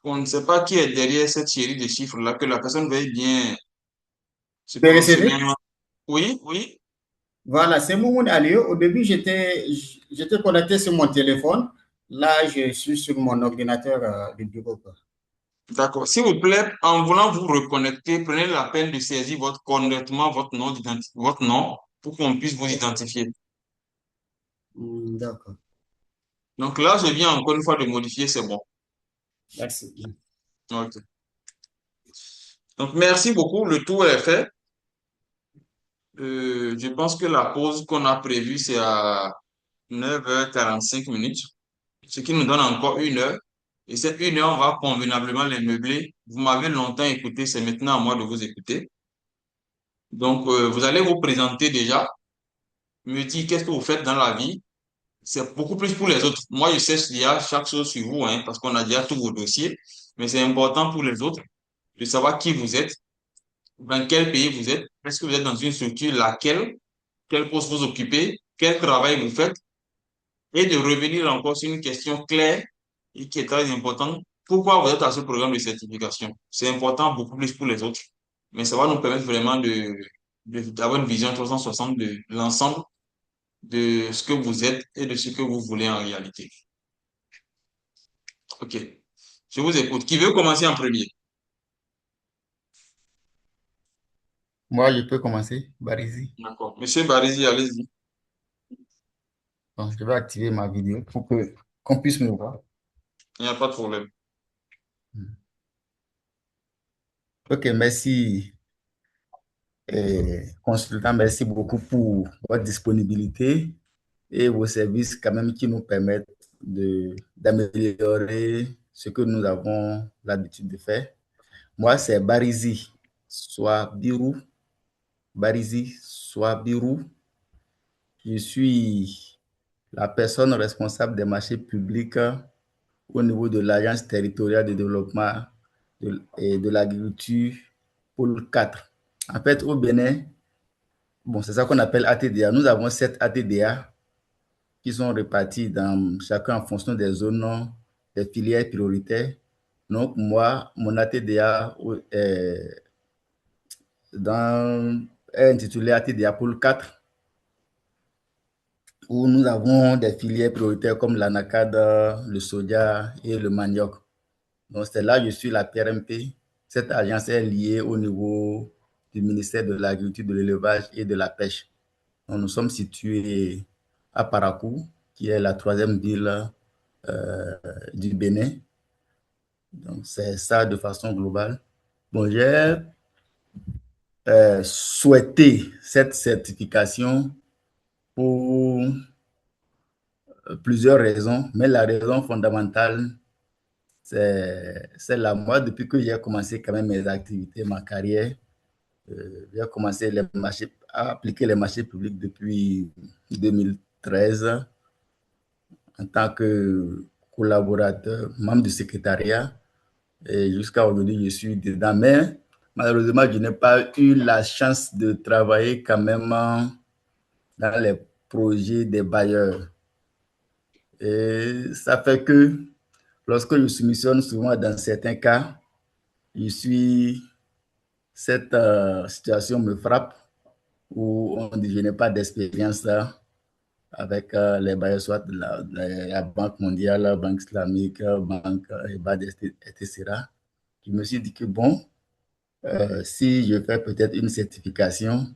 S1: On ne sait pas qui est derrière cette série de chiffres-là, que la personne veuille bien se
S3: Vous
S1: positionner.
S3: recevez?
S1: Oui, oui.
S3: Voilà, c'est Moumoun Aliou. Au début, j'étais connecté sur mon téléphone. Là, je suis sur mon ordinateur de bureau, quoi.
S1: D'accord. S'il vous plaît, en voulant vous reconnecter, prenez la peine de saisir correctement votre nom pour qu'on puisse vous identifier.
S3: D'accord.
S1: Donc là, je viens encore une fois de modifier, c'est bon.
S3: Merci.
S1: Ok. Donc merci beaucoup, le tour est fait. Je pense que la pause qu'on a prévue, c'est à 9h45, ce qui nous donne encore 1 heure. Et cette 1 heure, on va convenablement les meubler. Vous m'avez longtemps écouté, c'est maintenant à moi de vous écouter. Donc, vous allez vous présenter déjà, me dire qu'est-ce que vous faites dans la vie. C'est beaucoup plus pour les autres. Moi, je sais qu'il y a chaque chose sur vous, hein, parce qu'on a déjà tous vos dossiers, mais c'est important pour les autres de savoir qui vous êtes, dans quel pays vous êtes, est-ce que vous êtes dans une structure, laquelle, quel poste vous occupez, quel travail vous faites, et de revenir encore sur une question claire et qui est très importante. Pourquoi vous êtes à ce programme de certification? C'est important beaucoup plus pour les autres, mais ça va nous permettre vraiment d'avoir une vision 360 de l'ensemble de ce que vous êtes et de ce que vous voulez en réalité. OK. Je vous écoute. Qui veut commencer en premier?
S6: Moi, je peux commencer, Barizi.
S1: D'accord. Monsieur Barizi, allez-y.
S6: Bon, je vais activer ma vidéo pour qu'on puisse me voir.
S1: Il n'y a pas de problème.
S6: Ok, merci, consultant, merci beaucoup pour votre disponibilité et vos services quand même qui nous permettent d'améliorer ce que nous avons l'habitude de faire. Moi, c'est Barizi Swabirou. Barizi Swabirou. Je suis la personne responsable des marchés publics au niveau de l'Agence territoriale de développement et de l'agriculture, pôle 4. En fait, au Bénin, bon, c'est ça qu'on appelle ATDA. Nous avons 7 ATDA qui sont répartis dans chacun en fonction des zones, des filières prioritaires. Donc, moi, mon ATDA est intitulé ATDA pôle 4, où nous avons des filières prioritaires comme l'anacade, le soja et le manioc. Donc, c'est là que je suis la PRMP. Cette agence est liée au niveau du ministère de l'Agriculture, de l'Élevage et de la Pêche. Donc, nous sommes situés à Parakou, qui est la 3e ville du Bénin. Donc, c'est ça de façon globale. Bon, j'ai souhaité cette certification pour plusieurs raisons, mais la raison fondamentale, C'est là, moi, depuis que j'ai commencé quand même mes activités, ma carrière, j'ai commencé à appliquer les marchés publics depuis 2013 en tant que collaborateur, membre du secrétariat. Et jusqu'à aujourd'hui, je suis dedans. Mais malheureusement, je n'ai pas eu la chance de travailler quand même dans les projets des bailleurs. Et ça fait que lorsque je soumissionne souvent dans certains cas, cette situation me frappe où on dit je n'ai pas d'expérience avec les bailleurs, soit la Banque mondiale, la Banque islamique, Banque EBAD, etc. Je me suis dit que bon, si je fais peut-être une certification,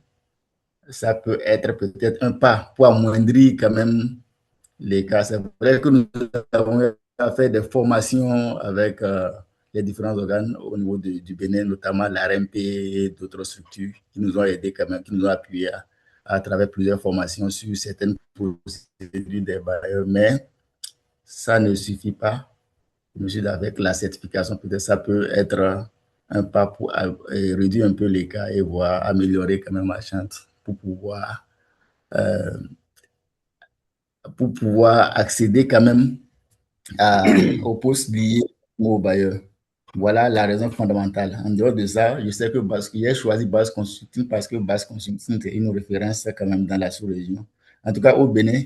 S6: ça peut être peut-être un pas pour amoindrir quand même les cas. C'est vrai que nous avons fait des formations avec les différents organes au niveau du Bénin, notamment l'ARMP et d'autres structures qui nous ont aidés quand même, qui nous ont appuyés à travers plusieurs formations sur certaines procédures des bailleurs, mais ça ne suffit pas. Je me suis dit avec la certification, peut-être ça peut être un pas pour réduire un peu les cas et voir améliorer quand même ma chance euh, pour pouvoir accéder quand même au poste lié au bailleur. Voilà la raison fondamentale. En dehors de ça, je sais que j'ai choisi Base Consulting parce que Base Consulting est une référence quand même dans la sous-région. En tout cas, au Bénin,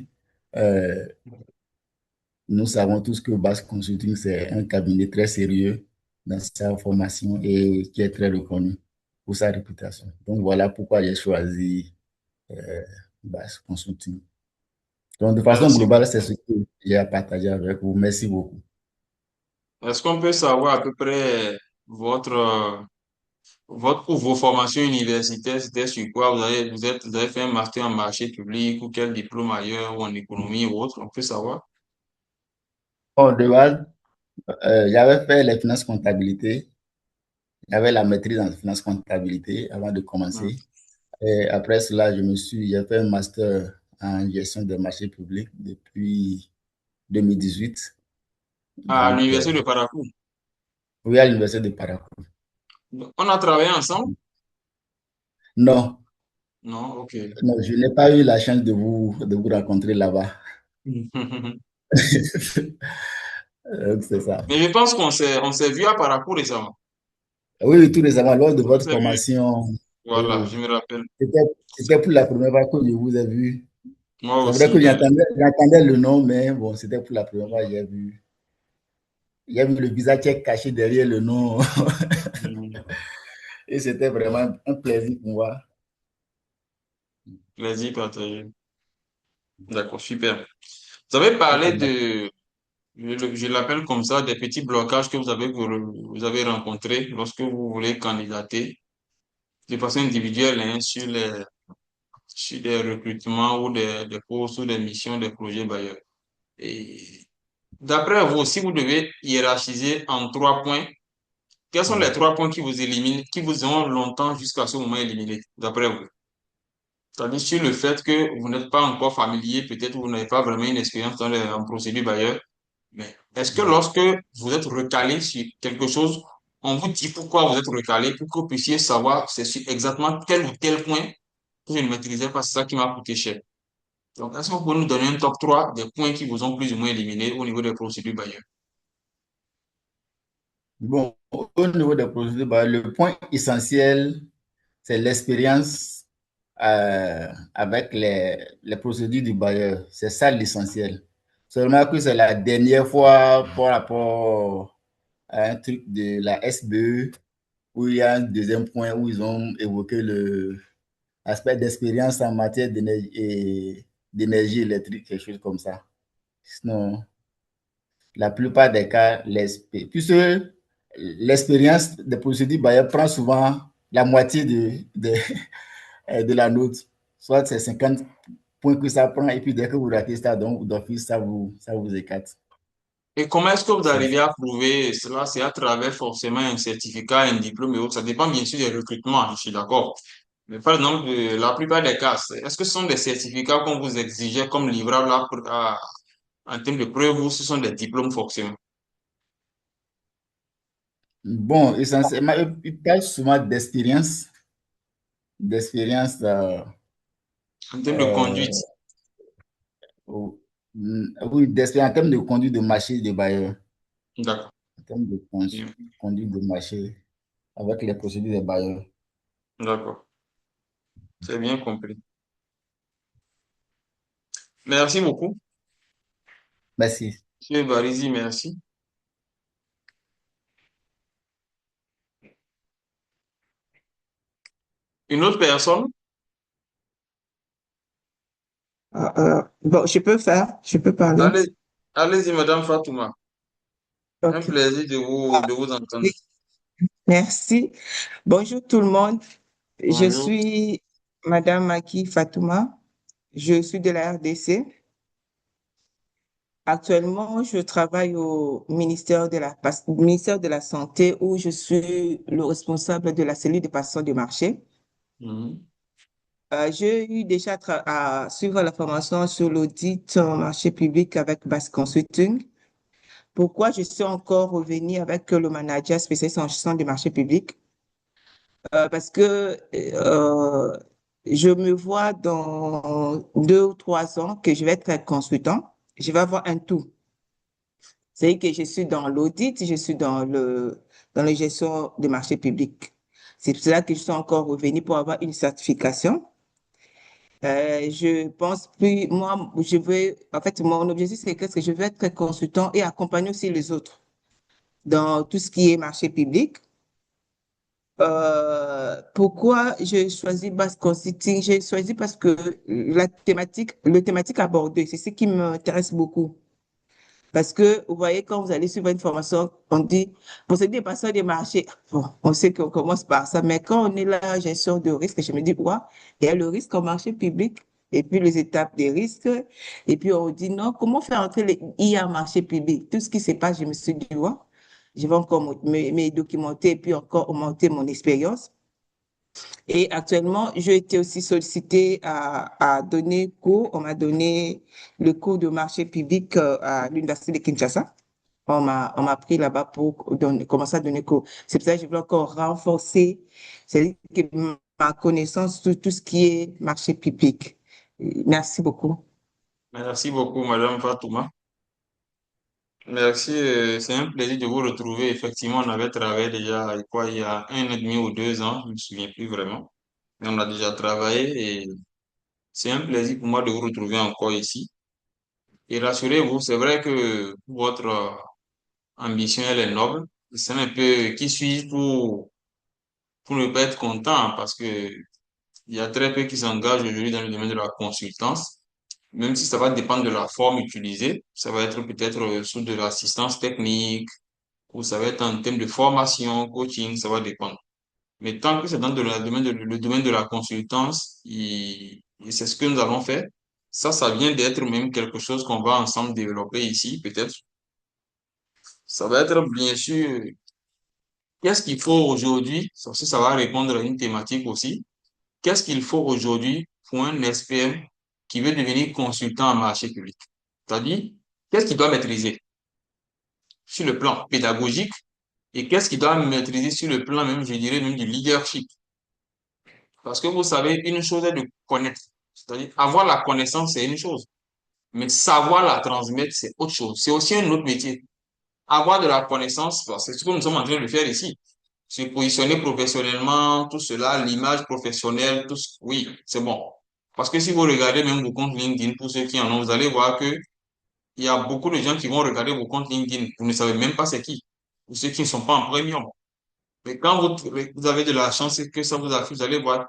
S6: nous savons tous que Base Consulting, c'est un cabinet très sérieux dans sa formation et qui est très reconnu pour sa réputation. Donc, voilà pourquoi j'ai choisi Base Consulting. Donc, de façon
S1: Merci.
S6: globale, c'est ce que j'ai à partager avec vous. Merci beaucoup.
S1: Est-ce qu'on peut savoir à peu près ou vos formations universitaires, c'était sur quoi? Vous avez fait un master en marché public ou quel diplôme ailleurs ou en économie ou autre? On peut savoir?
S6: Bon, de base, j'avais fait les finances comptabilité. J'avais la maîtrise en finance comptabilité avant de
S1: Hmm.
S6: commencer. Et après cela, j'ai fait un master en gestion des marchés publics depuis 2018.
S1: À
S6: Donc,
S1: l'université de Parakou.
S6: oui, à l'université de Parakou.
S1: On a travaillé ensemble?
S6: Non,
S1: Non, ok.
S6: non, je n'ai pas eu la chance de vous rencontrer là-bas. Donc, c'est ça.
S1: Mais je pense on s'est vu à Parakou récemment.
S6: Oui, oui, tout récemment, lors de
S1: On
S6: votre
S1: s'est vu.
S6: formation, oui,
S1: Voilà,
S6: oui.
S1: je me rappelle.
S6: C'était, c'était pour la première fois que je vous ai vu.
S1: Moi
S6: C'est vrai
S1: aussi,
S6: que
S1: ben.
S6: j'entendais le nom, mais bon, c'était pour la première fois que j'ai vu le visage qui est caché derrière le nom.
S1: Hmm.
S6: Et c'était vraiment un plaisir pour moi.
S1: Plaisir partagé. D'accord, super. Vous avez
S6: Ok,
S1: parlé je l'appelle comme ça, des petits blocages que vous avez rencontrés lorsque vous voulez candidater de façon individuelle hein, sur des recrutements ou des postes ou des missions des projets bailleurs. Et d'après vous, si vous devez hiérarchiser en 3 points, quels sont les
S6: ouais.
S1: 3 points qui vous éliminent, qui vous ont longtemps jusqu'à ce moment éliminé, d'après vous? C'est-à-dire sur le fait que vous n'êtes pas encore familier, peut-être vous n'avez pas vraiment une expérience en procédure bailleur, mais est-ce que lorsque vous êtes recalé sur quelque chose, on vous dit pourquoi vous êtes recalé pour que vous puissiez savoir c'est sur exactement tel ou tel point que je ne maîtrisais pas, c'est ça qui m'a coûté cher. Donc, est-ce que vous pouvez nous donner un top 3 des points qui vous ont plus ou moins éliminé au niveau des procédures bailleur?
S6: Bon, au niveau des procédures, bah, le point essentiel, c'est l'expérience avec les procédures du bailleur. C'est ça l'essentiel. Seulement que c'est la dernière fois par rapport à un truc de la SBE où il y a un deuxième point où ils ont évoqué l'aspect d'expérience en matière d'énergie électrique, quelque chose comme ça. Sinon, la plupart des cas, puisque l'expérience des procédures bailleur prend souvent la moitié de la note. Soit c'est 50 points que ça prend, et puis dès que vous ratez ça, donc d'office, ça vous écarte.
S1: Et comment est-ce que vous
S6: C'est
S1: arrivez à prouver cela? C'est à travers forcément un certificat, un diplôme et autres. Ça dépend bien sûr des recrutements, je suis d'accord. Mais par exemple, la plupart des cas, est-ce que ce sont des certificats qu'on vous exigeait comme livrable en termes de preuve ou ce sont des diplômes forcément?
S6: Bon, essentiellement, il parle souvent d'expérience
S1: En termes de
S6: euh,
S1: conduite.
S6: oui, d'expérience en termes de conduite de marché des bailleurs,
S1: D'accord.
S6: en termes de
S1: Bien.
S6: conduite de marché avec les procédures des bailleurs.
S1: D'accord. C'est bien compris. Merci beaucoup.
S6: Merci.
S1: Monsieur Barizi, merci. Une autre personne?
S7: Bon, je peux parler.
S1: Allez, allez-y, Madame Fatouma. Un
S7: Ok.
S1: plaisir de vous entendre.
S7: Oui, merci. Bonjour tout le monde. Je
S1: Bonjour.
S7: suis Madame Maki Fatouma. Je suis de la RDC. Actuellement, je travaille au ministère de la Santé où je suis le responsable de la cellule des patients de marché.
S1: Mhm.
S7: J'ai eu déjà à suivre la formation sur l'audit en marché public avec Bass Consulting. Pourquoi je suis encore revenue avec le manager spécialiste en gestion des marchés publics? Parce que je me vois dans 2 ou 3 ans que je vais être consultant. Je vais avoir un tout. C'est-à-dire que je suis dans l'audit, je suis dans la gestion des marchés publics. C'est pour cela que je suis encore revenue pour avoir une certification. Je pense plus, moi, en fait, mon objectif, c'est que je veux être consultant et accompagner aussi les autres dans tout ce qui est marché public. Pourquoi j'ai choisi Bass Consulting? J'ai choisi parce que le thématique abordée, c'est ce qui m'intéresse beaucoup. Parce que, vous voyez, quand vous allez suivre une formation, on dit, posséder des passeurs des marchés. Bon, on sait qu'on commence par ça, mais quand on est là, gestion de risque, je me dis, ouais, il y a le risque en marché public, et puis les étapes des risques, et puis on dit, non, comment faire entrer les IA en marché public? Tout ce qui se passe, je me suis dit, ouais, je vais encore me documenter et puis encore augmenter mon expérience. Et actuellement, j'ai été aussi sollicitée à donner cours. On m'a donné le cours de marché public à l'Université de Kinshasa. On m'a pris là-bas pour commencer à donner cours. C'est pour ça que je veux encore renforcer ma connaissance sur tout ce qui est marché public. Merci beaucoup.
S1: Merci beaucoup, Madame Fatouma. Merci, c'est un plaisir de vous retrouver. Effectivement, on avait travaillé déjà, quoi, il y a 1 an et demi ou 2 ans, je ne me souviens plus vraiment. Mais on a déjà travaillé et c'est un plaisir pour moi de vous retrouver encore ici. Et rassurez-vous, c'est vrai que votre ambition, elle est noble. C'est un peu qui suis-je pour ne pas être content parce que il y a très peu qui s'engagent aujourd'hui dans le domaine de la consultance. Même si ça va dépendre de la forme utilisée, ça va être peut-être sous de l'assistance technique ou ça va être en termes de formation, coaching, ça va dépendre. Mais tant que c'est dans le domaine de la consultance, et c'est ce que nous allons faire, ça vient d'être même quelque chose qu'on va ensemble développer ici, peut-être. Ça va être bien sûr, qu'est-ce qu'il faut aujourd'hui, ça aussi, ça va répondre à une thématique aussi. Qu'est-ce qu'il faut aujourd'hui pour un expert qui veut devenir consultant en marché public? C'est-à-dire, qu'est-ce qu'il doit maîtriser sur le plan pédagogique et qu'est-ce qu'il doit maîtriser sur le plan même, je dirais, même du leadership? Parce que vous savez, une chose est de connaître. C'est-à-dire, avoir la connaissance, c'est une chose. Mais savoir la transmettre, c'est autre chose. C'est aussi un autre métier. Avoir de la connaissance, c'est ce que nous sommes en train de faire ici. Se positionner professionnellement, tout cela, l'image professionnelle, tout, oui, c'est bon. Parce que si vous regardez même vos comptes LinkedIn, pour ceux qui en ont, vous allez voir que il y a beaucoup de gens qui vont regarder vos comptes LinkedIn. Vous ne savez même pas c'est qui. Ou ceux qui ne sont pas en premium. Mais quand vous avez de la chance et que ça vous affiche, vous allez voir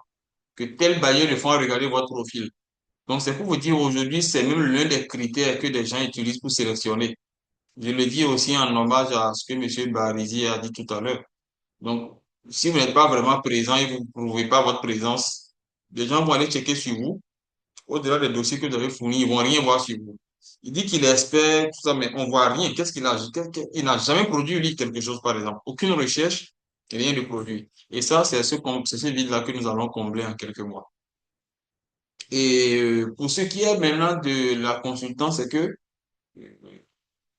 S1: que tel bailleur le font regarder votre profil. Donc, c'est pour vous dire aujourd'hui, c'est même l'un des critères que des gens utilisent pour sélectionner. Je le dis aussi en hommage à ce que M. Barizi a dit tout à l'heure. Donc, si vous n'êtes pas vraiment présent et vous ne prouvez pas votre présence, des gens vont aller checker sur vous. Au-delà des dossiers que vous avez fournis, ils vont rien voir sur vous. Il dit qu'il espère, tout ça, mais on voit rien. Qu'est-ce qu'il a? Il n'a jamais produit, lui, quelque chose, par exemple. Aucune recherche, rien de produit. Et ça, c'est ce vide-là que nous allons combler en quelques mois. Et pour ce qui est maintenant de la consultance, c'est que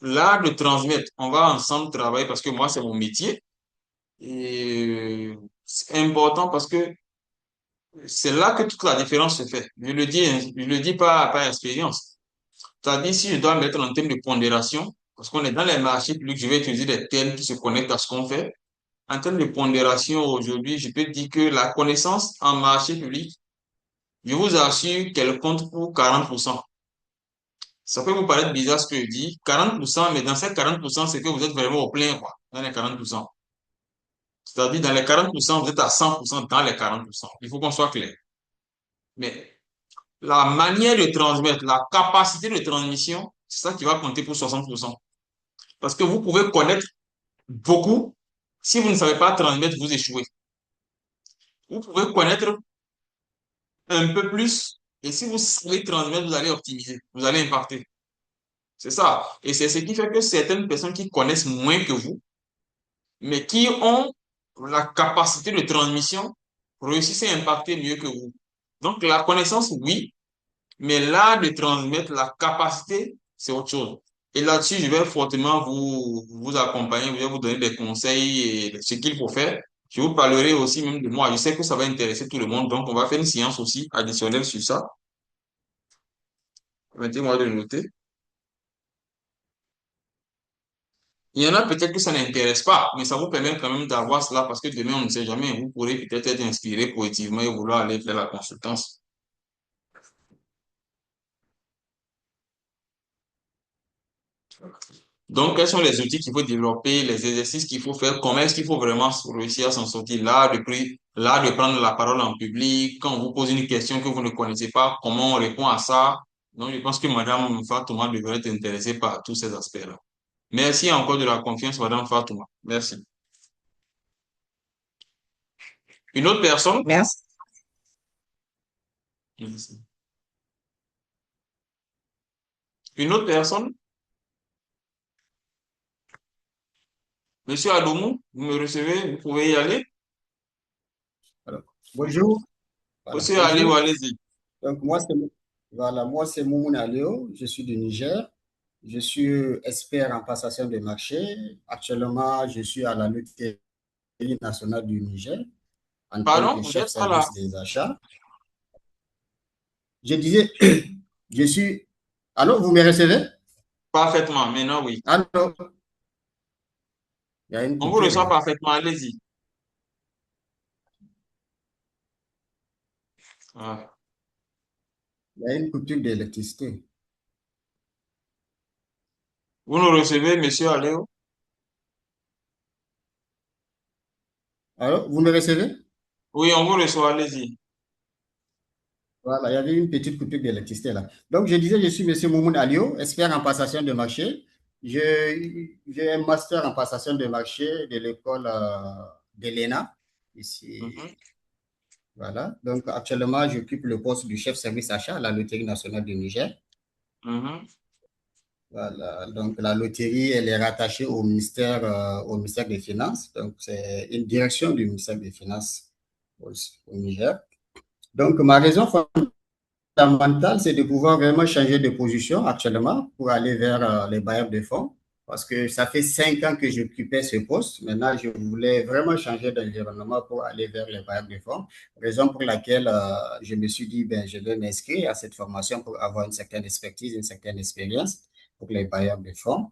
S1: l'art de transmettre, on va ensemble travailler parce que moi, c'est mon métier. Et c'est important parce que c'est là que toute la différence se fait. Je le dis pas par expérience. C'est-à-dire, si je dois mettre en termes de pondération, parce qu'on est dans les marchés publics, je vais utiliser des termes qui se connectent à ce qu'on fait. En termes de pondération, aujourd'hui, je peux dire que la connaissance en marché public, je vous assure qu'elle compte pour 40%. Ça peut vous paraître bizarre ce que je dis, 40%, mais dans ces 40%, c'est que vous êtes vraiment au plein, quoi, dans les 40%. C'est-à-dire, dans les 40%, vous êtes à 100% dans les 40%. Il faut qu'on soit clair. Mais la manière de transmettre, la capacité de transmission, c'est ça qui va compter pour 60%. Parce que vous pouvez connaître beaucoup. Si vous ne savez pas transmettre, vous échouez. Vous pouvez connaître un peu plus. Et si vous savez transmettre, vous allez optimiser. Vous allez impacter. C'est ça. Et c'est ce qui fait que certaines personnes qui connaissent moins que vous, mais qui ont la capacité de transmission, réussissent à impacter mieux que vous. Donc, la connaissance, oui, mais l'art de transmettre, la capacité, c'est autre chose. Et là-dessus, je vais fortement vous accompagner, je vais vous donner des conseils et ce qu'il faut faire. Je vous parlerai aussi même de moi. Je sais que ça va intéresser tout le monde, donc on va faire une séance aussi additionnelle sur ça. Permettez-moi de le noter. Il y en a peut-être que ça n'intéresse pas, mais ça vous permet quand même d'avoir cela parce que demain, on ne sait jamais. Vous pourrez peut-être être inspiré positivement et vouloir aller faire la consultance. Donc, quels sont les outils qu'il faut développer, les exercices qu'il faut faire, comment est-ce qu'il faut vraiment réussir à s'en sortir, l'art de prendre la parole en public, quand on vous pose une question que vous ne connaissez pas, comment on répond à ça. Donc, je pense que Madame Fatouma devrait être intéressée par tous ces aspects-là. Merci encore de la confiance, Madame Fatouma. Merci. Une autre personne?
S7: Merci.
S1: Merci. Une autre personne? Monsieur Adomou, vous me recevez, vous pouvez y aller.
S3: Alors, bonjour. Voilà,
S1: Monsieur
S3: bonjour.
S1: Aléo, allez-y.
S3: Donc, moi, c'est Moumoun Aléo. Je suis du Niger. Je suis expert en passation de marché. Actuellement, je suis à la Loterie nationale du Niger en tant
S1: Pardon,
S3: que
S1: vous
S3: chef
S1: êtes à la...
S3: service des achats. Je disais, je suis... Allô, vous me recevez?
S1: Parfaitement, maintenant oui.
S3: Allô? Il y a une
S1: On vous
S3: coupure
S1: reçoit
S3: là.
S1: parfaitement, allez-y. Ah.
S3: Il y a une coupure d'électricité.
S1: Vous nous recevez, monsieur Aléo?
S3: Allô, vous me recevez?
S1: Oui, on vous reçoit, allez-y.
S3: Voilà, il y avait une petite coupure d'électricité là. Donc, je disais, je suis M. Moumoun Alio, expert en passation de marché. J'ai un master en passation de marché de l'école de l'ENA, ici. Voilà. Donc, actuellement, j'occupe le poste du chef service achat à la Loterie nationale du Niger. Voilà. Donc, la loterie, elle est rattachée au ministère des Finances. Donc, c'est une direction du ministère des Finances au Niger. Donc, ma raison fondamentale, c'est de pouvoir vraiment changer de position actuellement pour aller vers les bailleurs de fonds. Parce que ça fait 5 ans que j'occupais ce poste. Maintenant, je voulais vraiment changer d'environnement pour aller vers les bailleurs de fonds. Raison pour laquelle je me suis dit, ben, je vais m'inscrire à cette formation pour avoir une certaine expertise, une certaine expérience pour les bailleurs de fonds.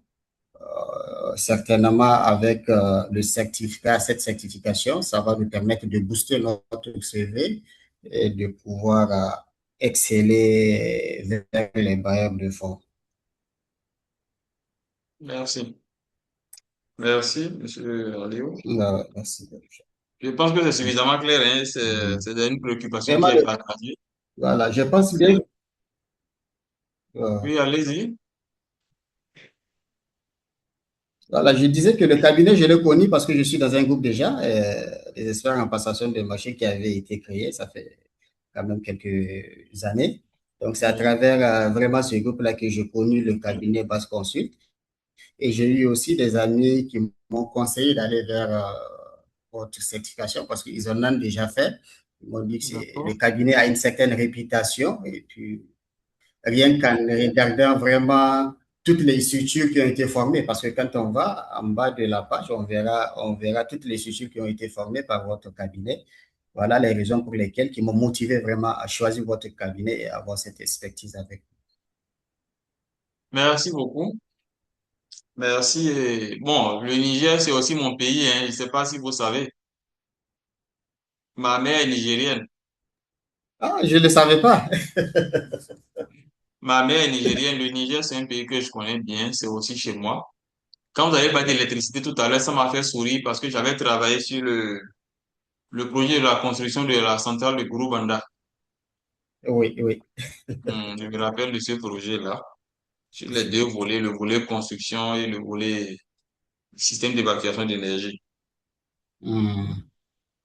S3: Certainement, avec le certificat, cette certification, ça va nous permettre de booster notre CV et de pouvoir exceller vers les bailleurs de fonds.
S1: Merci. Merci, monsieur Aléo.
S3: Merci.
S1: Je pense que c'est suffisamment clair, hein. C'est une préoccupation
S3: Vraiment,
S1: qui est partagée.
S3: voilà, je pense bien.
S1: Oui, allez-y.
S3: Voilà, je disais que le cabinet, je l'ai connu parce que je suis dans un groupe déjà, des experts en passation de marché qui avait été créé, ça fait quand même quelques années. Donc, c'est à travers vraiment ce groupe-là que j'ai connu le cabinet Basse Consult. Et j'ai eu aussi des amis qui m'ont conseillé d'aller vers votre certification parce qu'ils en ont déjà fait. Ils m'ont dit que le cabinet a une certaine réputation et puis rien qu'en regardant vraiment toutes les structures qui ont été formées, parce que quand on va en bas de la page, on verra toutes les structures qui ont été formées par votre cabinet. Voilà les raisons pour lesquelles qui m'ont motivé vraiment à choisir votre cabinet et avoir cette expertise avec vous.
S1: Merci beaucoup. Merci. Bon, le Niger, c'est aussi mon pays, hein. Je ne sais pas si vous savez. Ma mère est nigérienne.
S3: Ah, je ne le savais pas.
S1: Ma mère est nigérienne. Le Niger, c'est un pays que je connais bien. C'est aussi chez moi. Quand vous avez parlé d'électricité tout à l'heure, ça m'a fait sourire parce que j'avais travaillé sur le projet de la construction de la centrale de Gourou-Banda.
S3: Oui, oui.
S1: Je me rappelle de ce projet-là. Sur les deux volets, le volet construction et le volet système d'évacuation d'énergie.
S3: Hmm.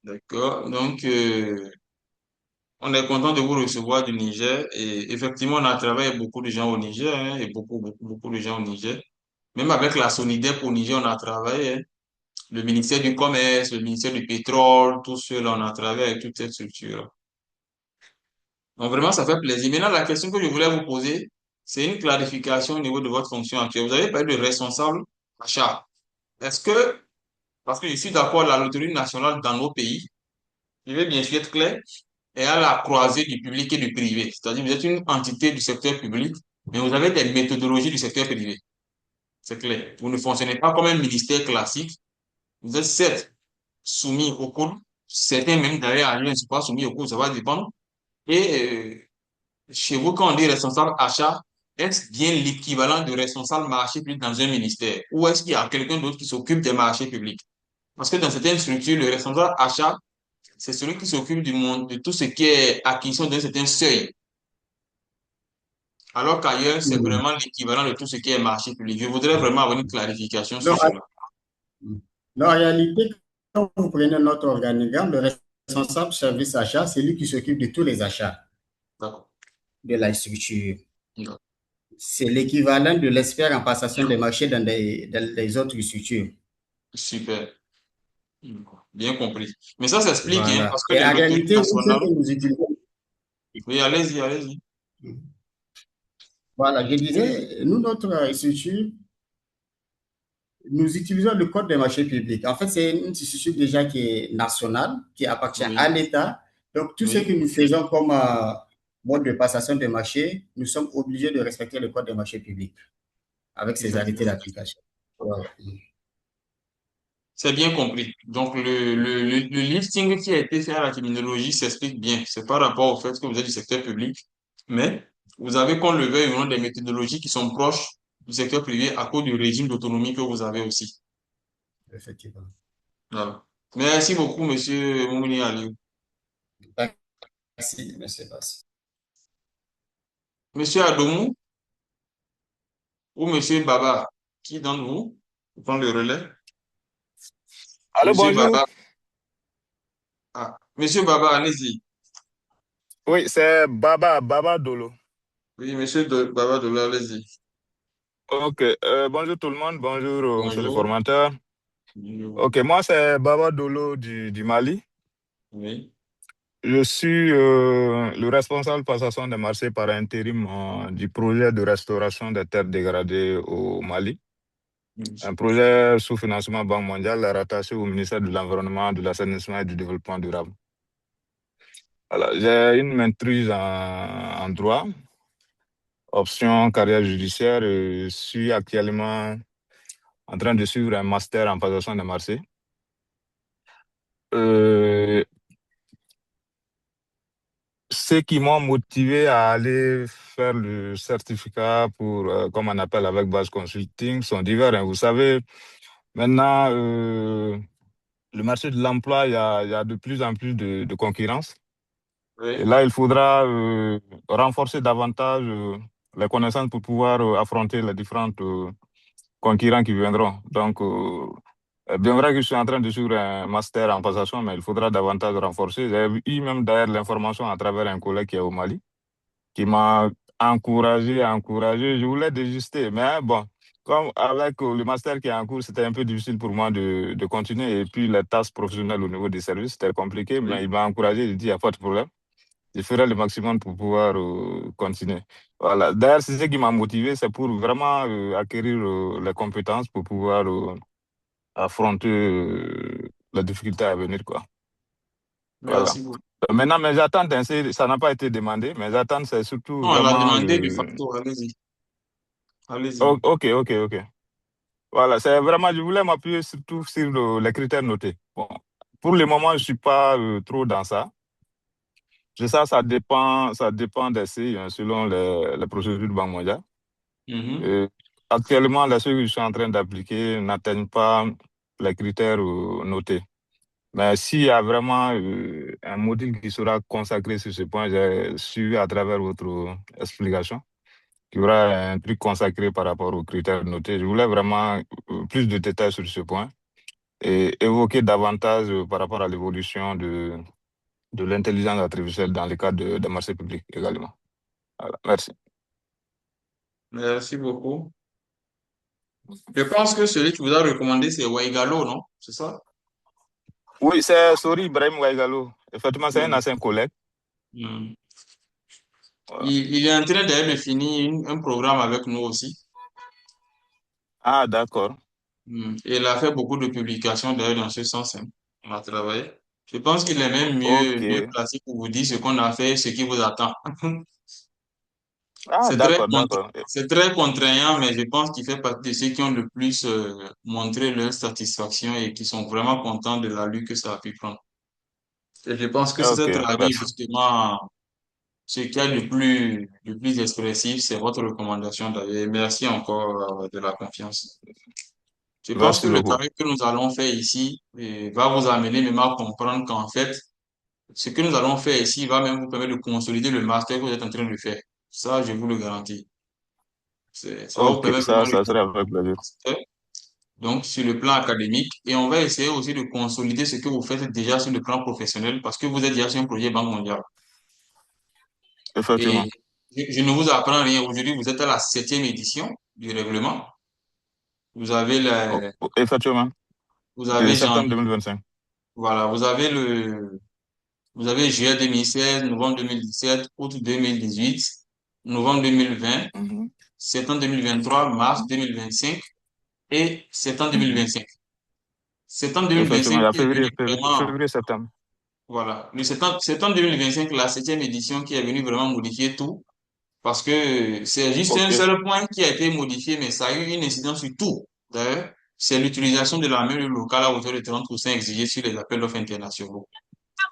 S1: D'accord. Donc, on est content de vous recevoir du Niger et effectivement, on a travaillé avec beaucoup de gens au Niger, hein, et beaucoup de gens au Niger. Même avec la SONIDEP au Niger, on a travaillé, hein. Le ministère du Commerce, le ministère du Pétrole, tout cela, on a travaillé avec toute cette structure. Donc vraiment, ça fait plaisir. Maintenant, la question que je voulais vous poser, c'est une clarification au niveau de votre fonction actuelle. Vous avez parlé de responsable achat. Est-ce que, parce que je suis d'accord, la loterie nationale dans nos pays, je vais bien sûr être clair, est à la croisée du public et du privé. C'est-à-dire, vous êtes une entité du secteur public, mais vous avez des méthodologies du secteur privé. C'est clair. Vous ne fonctionnez pas comme un ministère classique. Vous êtes certes soumis au cours. Certains même d'ailleurs ne sont pas soumis au cours, ça va dépendre. Et chez vous, quand on dit responsable achat, est-ce bien l'équivalent de responsable marché public dans un ministère? Ou est-ce qu'il y a quelqu'un d'autre qui s'occupe des marchés publics? Parce que dans certaines structures, le responsable achat, c'est celui qui s'occupe du monde, de tout ce qui est acquisition d'un certain seuil. Alors qu'ailleurs, c'est
S3: Hmm.
S1: vraiment l'équivalent de tout ce qui est marché public. Je voudrais vraiment avoir une clarification sur
S3: Non,
S1: cela.
S3: non, en réalité, quand vous prenez notre organigramme, le responsable service achat, c'est lui qui s'occupe de tous les achats
S1: D'accord.
S3: de la structure.
S1: D'accord.
S3: C'est l'équivalent de l'expert en passation des marchés dans les autres structures.
S1: Super. Bien compris. Mais ça s'explique, hein,
S3: Voilà.
S1: parce que
S3: Et
S1: les
S3: en
S1: loteries
S3: réalité, nous, ce
S1: nationales.
S3: que nous utilisons,
S1: Oui, allez-y, allez-y.
S3: voilà, je disais, nous, notre structure, nous utilisons le code des marchés publics. En fait, c'est une structure déjà qui est nationale, qui appartient à
S1: Oui,
S3: l'État. Donc, tout ce que
S1: oui,
S3: nous faisons comme mode de passation des marchés, nous sommes obligés de respecter le code des marchés publics avec ses arrêtés
S1: effectivement.
S3: d'application. Voilà.
S1: C'est bien compris. Donc, le listing qui a été fait à la criminologie s'explique bien. C'est par rapport au fait que vous êtes du secteur public, mais vous avez, qu'on le veuille ou non, des méthodologies qui sont proches du secteur privé à cause du régime d'autonomie que vous avez aussi.
S3: Effectivement.
S1: Voilà. Merci beaucoup, monsieur Moumouni Aliou.
S3: Merci, monsieur Bassi.
S1: Monsieur Adomou ou monsieur Baba, qui d'entre vous prend le relais?
S2: Allô,
S1: Monsieur
S2: bonjour.
S1: Baba. Ah, monsieur Baba, allez-y.
S2: Oui, c'est Baba Dolo.
S1: Oui, monsieur Baba Dola, allez-y.
S2: Ok, bonjour tout le monde, bonjour monsieur le
S1: Bonjour.
S2: formateur.
S1: Bonjour.
S2: Ok, moi c'est Baba Dolo du Mali.
S1: Oui.
S2: Je suis le responsable passation des marchés par intérim du projet de restauration des terres dégradées au Mali. Un projet sous financement Banque mondiale rattaché au ministère de l'Environnement, de l'Assainissement et du Développement durable. Alors, j'ai une maîtrise en droit, option carrière judiciaire, et je suis actuellement en train de suivre un master en passation des marchés. Ce qui m'a motivé à aller faire le certificat pour, comme on appelle avec Base Consulting, sont divers, hein. Vous savez, maintenant, le marché de l'emploi, il y a de plus en plus de concurrence. Et
S1: Oui.
S2: là, il faudra renforcer davantage les connaissances pour pouvoir affronter les différentes concurrents qui viendront. Donc, bien vrai que je suis en train de suivre un master en passation, mais il faudra davantage renforcer. J'ai eu même d'ailleurs l'information à travers un collègue qui est au Mali, qui m'a encouragé. Je voulais désister, mais bon, comme avec le master qui est en cours, c'était un peu difficile pour moi de continuer. Et puis, les tâches professionnelles au niveau des services, c'était compliqué, mais
S1: Oui.
S2: il m'a encouragé, il dit, il n'y a pas de problème. je ferai le maximum pour pouvoir continuer. Voilà. D'ailleurs, c'est ce qui m'a motivé, c'est pour vraiment acquérir les compétences pour pouvoir affronter la difficulté à venir, quoi. Voilà.
S1: Merci beaucoup.
S2: Maintenant, mes attentes, hein, ça n'a pas été demandé. Mes attentes, c'est surtout
S1: Non, on l'a
S2: vraiment
S1: demandé de facto, allez-y. Allez-y.
S2: Ok. Voilà, c'est vraiment, je voulais m'appuyer surtout sur les critères notés. Bon, pour le moment, je suis pas trop dans ça. Ça dépend des CI, hein, selon les procédures de Banque mondiale. Actuellement, les ceux que je suis en train d'appliquer n'atteignent pas les critères notés. Mais s'il y a vraiment un module qui sera consacré sur ce point, j'ai suivi à travers votre explication, qu'il y aura un truc consacré par rapport aux critères notés. Je voulais vraiment plus de détails sur ce point et évoquer davantage par rapport à l'évolution de l'intelligence artificielle dans le cadre des marchés publics également. Voilà, merci.
S1: Merci beaucoup. Je pense que celui qui vous a recommandé, c'est Waigalo, non? C'est ça?
S2: Oui, c'est Sori Ibrahim Waigalo. Effectivement, c'est un ancien collègue.
S1: Voilà. Il est en train d'ailleurs de finir un programme avec nous aussi.
S2: Ah, d'accord.
S1: Et il a fait beaucoup de publications d'ailleurs dans ce sens, hein. On a travaillé. Je pense qu'il est même mieux placé pour vous dire ce qu'on a fait, ce qui vous attend.
S2: Ah, d'accord.
S1: C'est très contraignant, mais je pense qu'il fait partie de ceux qui ont le plus montré leur satisfaction et qui sont vraiment contents de la lutte que ça a pu prendre. Et je pense que c'est
S2: Ok,
S1: cette avis,
S2: merci.
S1: justement, ce qu'il y a le plus expressif, c'est votre recommandation d'ailleurs. Merci encore de la confiance. Je pense que
S2: Merci
S1: le
S2: beaucoup.
S1: travail que nous allons faire ici va vous amener même à comprendre qu'en fait, ce que nous allons faire ici va même vous permettre de consolider le master que vous êtes en train de faire. Ça, je vous le garantis. Ça va vous
S2: Ok,
S1: permettre
S2: ça
S1: vraiment de
S2: serait
S1: consolider
S2: avec
S1: le
S2: plaisir.
S1: master, donc sur le plan académique, et on va essayer aussi de consolider ce que vous faites déjà sur le plan professionnel parce que vous êtes déjà sur un projet Banque mondiale.
S2: Effectivement.
S1: Et je ne vous apprends rien. Aujourd'hui, vous êtes à la 7e édition du règlement. Vous avez
S2: Effectivement.
S1: vous
S2: De
S1: avez
S2: septembre
S1: janvier,
S2: 2025.
S1: voilà, vous avez juillet 2016, novembre 2017, août 2018, novembre 2020, septembre 2023, mars 2025 et septembre 2025. Septembre
S2: Effectivement, il
S1: 2025
S2: y a
S1: qui est venu vraiment,
S2: février, septembre.
S1: voilà, le septembre 2025, la 7e édition qui est venue vraiment modifier tout parce que c'est juste un
S2: Ok,
S1: seul point qui a été modifié, mais ça a eu une incidence sur tout. D'ailleurs, c'est l'utilisation de la même locale à hauteur de 30% exigée sur les appels d'offres internationaux.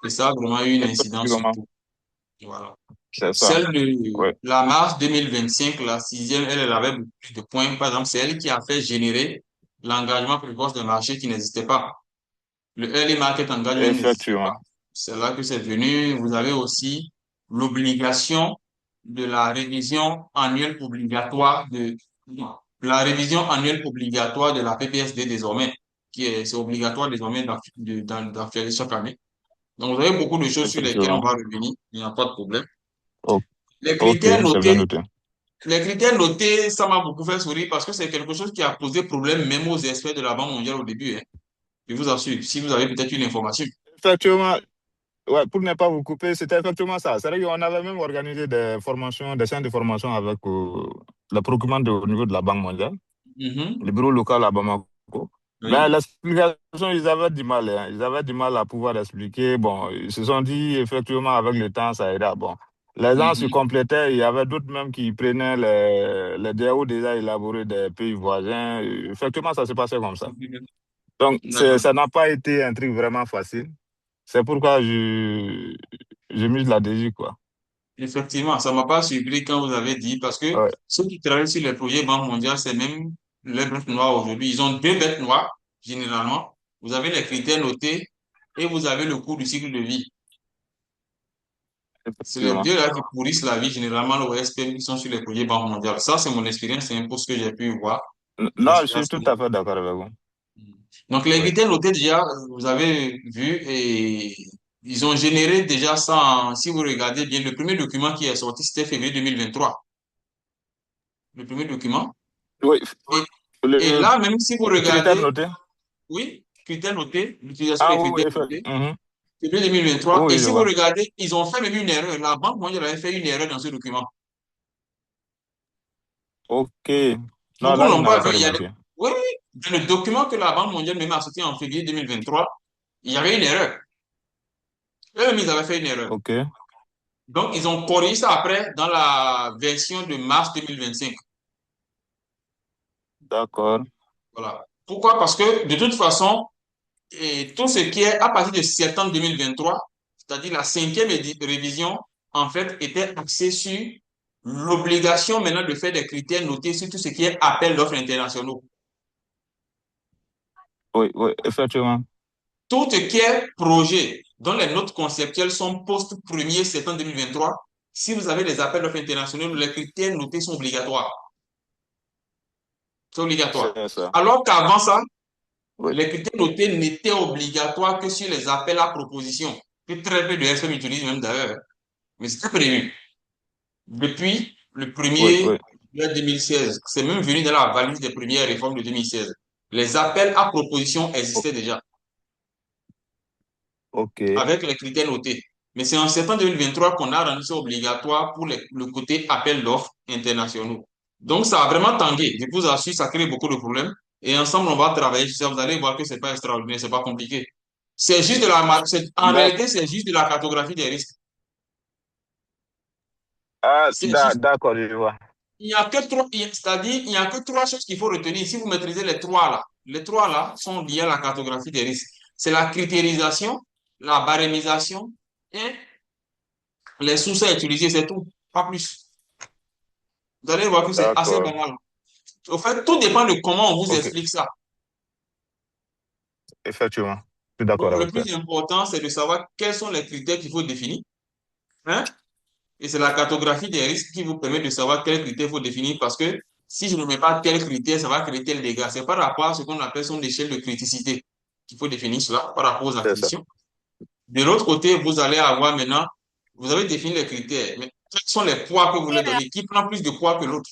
S1: Et ça a vraiment eu une incidence sur
S2: effectivement.
S1: tout. Voilà.
S2: C'est ça.
S1: Celle de
S2: Ouais.
S1: la mars 2025, la 6e, elle avait beaucoup plus de points. Par exemple, c'est elle qui a fait générer l'engagement précoce de marché qui n'existait pas. Le early market engagement n'existait pas.
S2: Effectivement.
S1: C'est là que c'est venu. Vous avez aussi l'obligation de la révision annuelle obligatoire non, la révision annuelle obligatoire de la PPSD désormais, c'est obligatoire désormais d'actualiser chaque année. Donc, vous avez beaucoup de choses sur lesquelles on
S2: Effectivement.
S1: va revenir. Il n'y a pas de problème.
S2: O-
S1: Les
S2: Ok,
S1: critères
S2: c'est bien
S1: notés,
S2: noté.
S1: les critères notés, ça m'a beaucoup fait sourire parce que c'est quelque chose qui a posé problème même aux experts de la Banque mondiale au début, hein. Je vous assure, si vous avez peut-être une information.
S2: Effectivement, ouais, pour ne pas vous couper, c'était effectivement ça. C'est vrai qu'on avait même organisé des formations, des séances de formation avec le procurement au niveau de la Banque mondiale, le bureau local à Bamako. Mais
S1: Oui.
S2: l'explication, ils avaient du mal, hein. Ils avaient du mal à pouvoir expliquer. Bon, ils se sont dit, effectivement, avec le temps, ça ira. Bon, les gens se complétaient. Il y avait d'autres même qui prenaient les DAO déjà élaborés des pays voisins. Effectivement, ça se passait comme ça. Donc,
S1: D'accord.
S2: ça n'a pas été un truc vraiment facile. C'est pourquoi je mise la DG, quoi.
S1: Effectivement, ça m'a pas surpris quand vous avez dit, parce que
S2: Ouais,
S1: ceux qui travaillent sur les projets Banque mondiale, c'est même les bêtes noires aujourd'hui. Ils ont deux bêtes noires, généralement. Vous avez les critères notés et vous avez le coût du cycle de vie. C'est les
S2: effectivement.
S1: deux là qui pourrissent la vie, généralement, au SPM qui sont sur les projets Banque mondiale. Ça, c'est mon expérience, c'est un peu ce que j'ai pu voir.
S2: Non, je suis tout à fait d'accord avec vous.
S1: Donc, les
S2: Oui,
S1: critères notés, déjà, vous avez vu, et ils ont généré déjà ça, si vous regardez bien, le premier document qui est sorti, c'était février 2023. Le premier document.
S2: oui.
S1: Et, et
S2: Le
S1: là, même si vous
S2: critère
S1: regardez,
S2: noté.
S1: oui, critères notés, l'utilisation
S2: Ah
S1: des
S2: oui,
S1: critères notés, depuis 2023.
S2: Oui,
S1: Et
S2: je
S1: si vous
S2: vois.
S1: regardez, ils ont fait même une erreur. La Banque mondiale avait fait une erreur dans ce document.
S2: OK. Non,
S1: Beaucoup
S2: là, je
S1: n'ont pas
S2: n'avais pas
S1: vu.
S2: remarqué.
S1: Oui, oui, dans le document que la Banque mondiale même a sorti en février 2023, il y avait une erreur. Eux-mêmes, ils avaient fait une erreur.
S2: OK,
S1: Donc, ils ont corrigé ça après dans la version de mars 2025.
S2: d'accord.
S1: Voilà. Pourquoi? Parce que de toute façon, et tout ce qui est à partir de septembre 2023, c'est-à-dire la cinquième révision, en fait, était axée sur l'obligation maintenant de faire des critères notés sur tout ce qui est appel d'offres internationaux.
S2: Oui, oui, effectivement.
S1: Tout ce qui est projet dont les notes conceptuelles sont post 1er septembre 2023, si vous avez des appels d'offres internationaux, les critères notés sont obligatoires. C'est obligatoire.
S2: C'est ça.
S1: Alors qu'avant ça,
S2: Oui,
S1: les critères notés n'étaient obligatoires que sur les appels à proposition, que très peu de SM utilisent même d'ailleurs. Mais c'était prévu. Depuis le
S2: oui,
S1: 1er
S2: oui.
S1: juillet 2016, c'est même venu dans la valise des premières réformes de 2016. Les appels à proposition
S2: O-
S1: existaient déjà
S2: OK.
S1: avec les critères notés. Mais c'est en septembre 2023 qu'on a rendu ça obligatoire pour le côté appel d'offres internationaux. Donc, ça a vraiment tangué. Je vous assure, ça crée beaucoup de problèmes. Et ensemble, on va travailler sur ça. Vous allez voir que c'est pas extraordinaire, c'est pas compliqué. C'est juste de en
S2: D'ac-
S1: réalité, c'est juste de la cartographie des risques.
S2: Ah,
S1: C'est juste,
S2: d'accord, je vois.
S1: il n'y a que trois, c'est-à-dire, il n'y a que trois choses qu'il faut retenir. Si vous maîtrisez les trois là sont liés à la cartographie des risques. C'est la critérisation, la barémisation et les sources à utiliser, c'est tout, pas plus. Vous allez voir que c'est assez
S2: D'accord.
S1: banal. En fait, tout dépend de comment on vous
S2: OK,
S1: explique ça.
S2: effectivement. Je suis d'accord
S1: Donc, le
S2: avec toi.
S1: plus important, c'est de savoir quels sont les critères qu'il faut définir. Hein? Et c'est la cartographie des risques qui vous permet de savoir quels critères il faut définir parce que si je ne mets pas tel critère, ça va créer tel dégât. C'est par rapport à ce qu'on appelle son échelle de criticité qu'il faut définir cela par rapport aux
S2: C'est ça.
S1: acquisitions. De l'autre côté, vous allez avoir maintenant, vous avez défini les critères, mais quels sont les poids que vous voulez donner? Qui prend plus de poids que l'autre?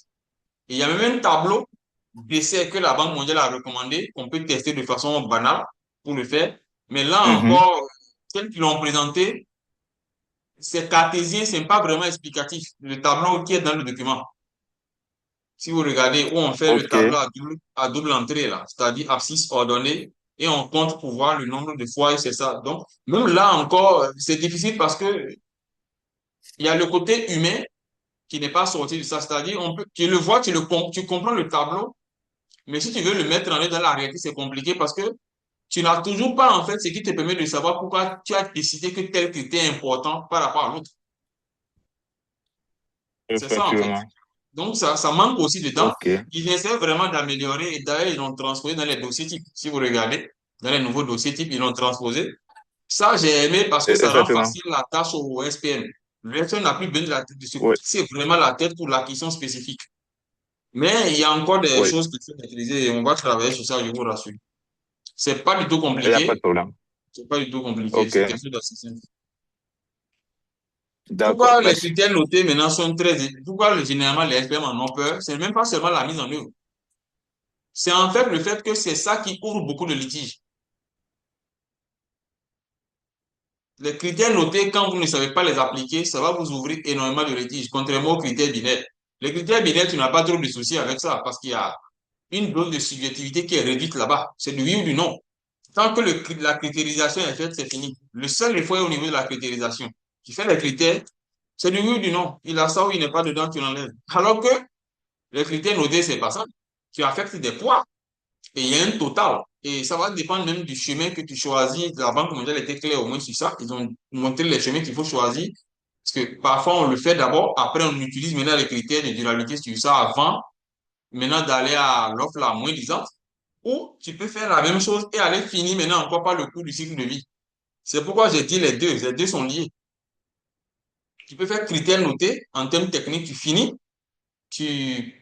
S1: Il y a même un tableau d'essai que la Banque mondiale a recommandé, qu'on peut tester de façon banale pour le faire. Mais là
S2: Mhm.
S1: encore, celles qui l'ont présenté, c'est cartésien, c'est pas vraiment explicatif. Le tableau qui est dans le document. Si vous regardez où on fait le tableau
S2: OK.
S1: à double entrée, là, c'est-à-dire abscisse ordonnée, et on compte pour voir le nombre de fois, et c'est ça. Donc, même là encore, c'est difficile parce que il y a le côté humain qui n'est pas sorti de ça. C'est-à-dire, tu le vois, tu comprends le tableau, mais si tu veux le mettre en œuvre dans la réalité, c'est compliqué parce que tu n'as toujours pas, en fait, ce qui te permet de savoir pourquoi tu as décidé que tel critère est important par rapport à l'autre. C'est ça, en fait.
S2: Effectivement.
S1: Donc, ça manque aussi dedans.
S2: OK.
S1: Ils essaient vraiment d'améliorer et d'ailleurs, ils l'ont transposé dans les dossiers types. Si vous regardez, dans les nouveaux dossiers types, ils l'ont transposé. Ça, j'ai aimé parce que ça rend
S2: Effectivement.
S1: facile la tâche au SPM. Le SPM n'a plus besoin de se
S2: Oui,
S1: casser vraiment la tête pour l'acquisition spécifique. Mais il y a encore des
S2: oui.
S1: choses qu'il faut maîtriser et on va travailler sur ça, je vous rassure. C'est pas du tout
S2: Il n'y a pas de
S1: compliqué.
S2: problème.
S1: C'est pas du tout compliqué. C'est
S2: OK.
S1: quelque chose d'assez simple.
S2: D'accord.
S1: Pourquoi les
S2: Merci.
S1: critères notés maintenant sont très... Pourquoi généralement les SPM en ont peur? C'est même pas seulement la mise en œuvre. C'est en fait le fait que c'est ça qui ouvre beaucoup de litiges. Les critères notés, quand vous ne savez pas les appliquer, ça va vous ouvrir énormément de litiges, contrairement aux critères binaires. Les critères binaires, tu n'as pas trop de soucis avec ça parce qu'il y a une dose de subjectivité qui est réduite là-bas. C'est du oui ou du non. Tant que la critérisation est faite, c'est fini. Le seul effort est au niveau de la critérisation. Tu fais les critères, c'est du oui ou du non. Il a ça ou il n'est pas dedans, tu l'enlèves. Alors que les critères notés, c'est pas ça. Tu affectes des poids et il y a un total. Et ça va dépendre même du chemin que tu choisis. La Banque mondiale était claire au moins sur ça. Ils ont montré les chemins qu'il faut choisir. Parce que parfois, on le fait d'abord, après, on utilise maintenant les critères de durabilité sur ça avant, maintenant d'aller à l'offre la moins disante. Ou tu peux faire la même chose et aller finir maintenant encore par le coût du cycle de vie. C'est pourquoi j'ai dit les deux. Les deux sont liés. Tu peux faire critères notés en termes techniques, tu finis, tu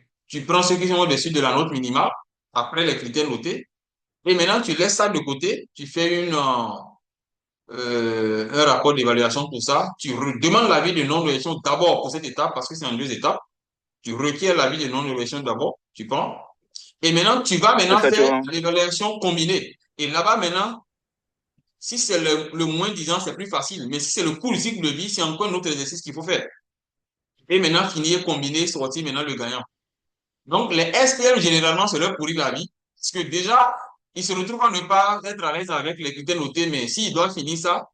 S1: prends ceux qui sont au-dessus de la note minimale, après les critères notés, et maintenant tu laisses ça de côté, tu fais un rapport d'évaluation pour ça, tu demandes l'avis de non-réaction d'abord pour cette étape, parce que c'est en deux étapes, tu requiers l'avis de non-réaction d'abord, tu prends, et maintenant tu vas maintenant faire
S2: Effectivement.
S1: l'évaluation combinée. Et là-bas maintenant, Si c'est le moins 10 ans, c'est plus facile. Mais si c'est le court cycle de vie, c'est encore un autre exercice qu'il faut faire. Et maintenant, finir, combiner, sortir maintenant le gagnant. Donc, les SPM, généralement, c'est leur pourrir la vie. Parce que déjà, ils se retrouvent à ne pas être à l'aise avec les critères notés, mais s'ils doivent finir ça,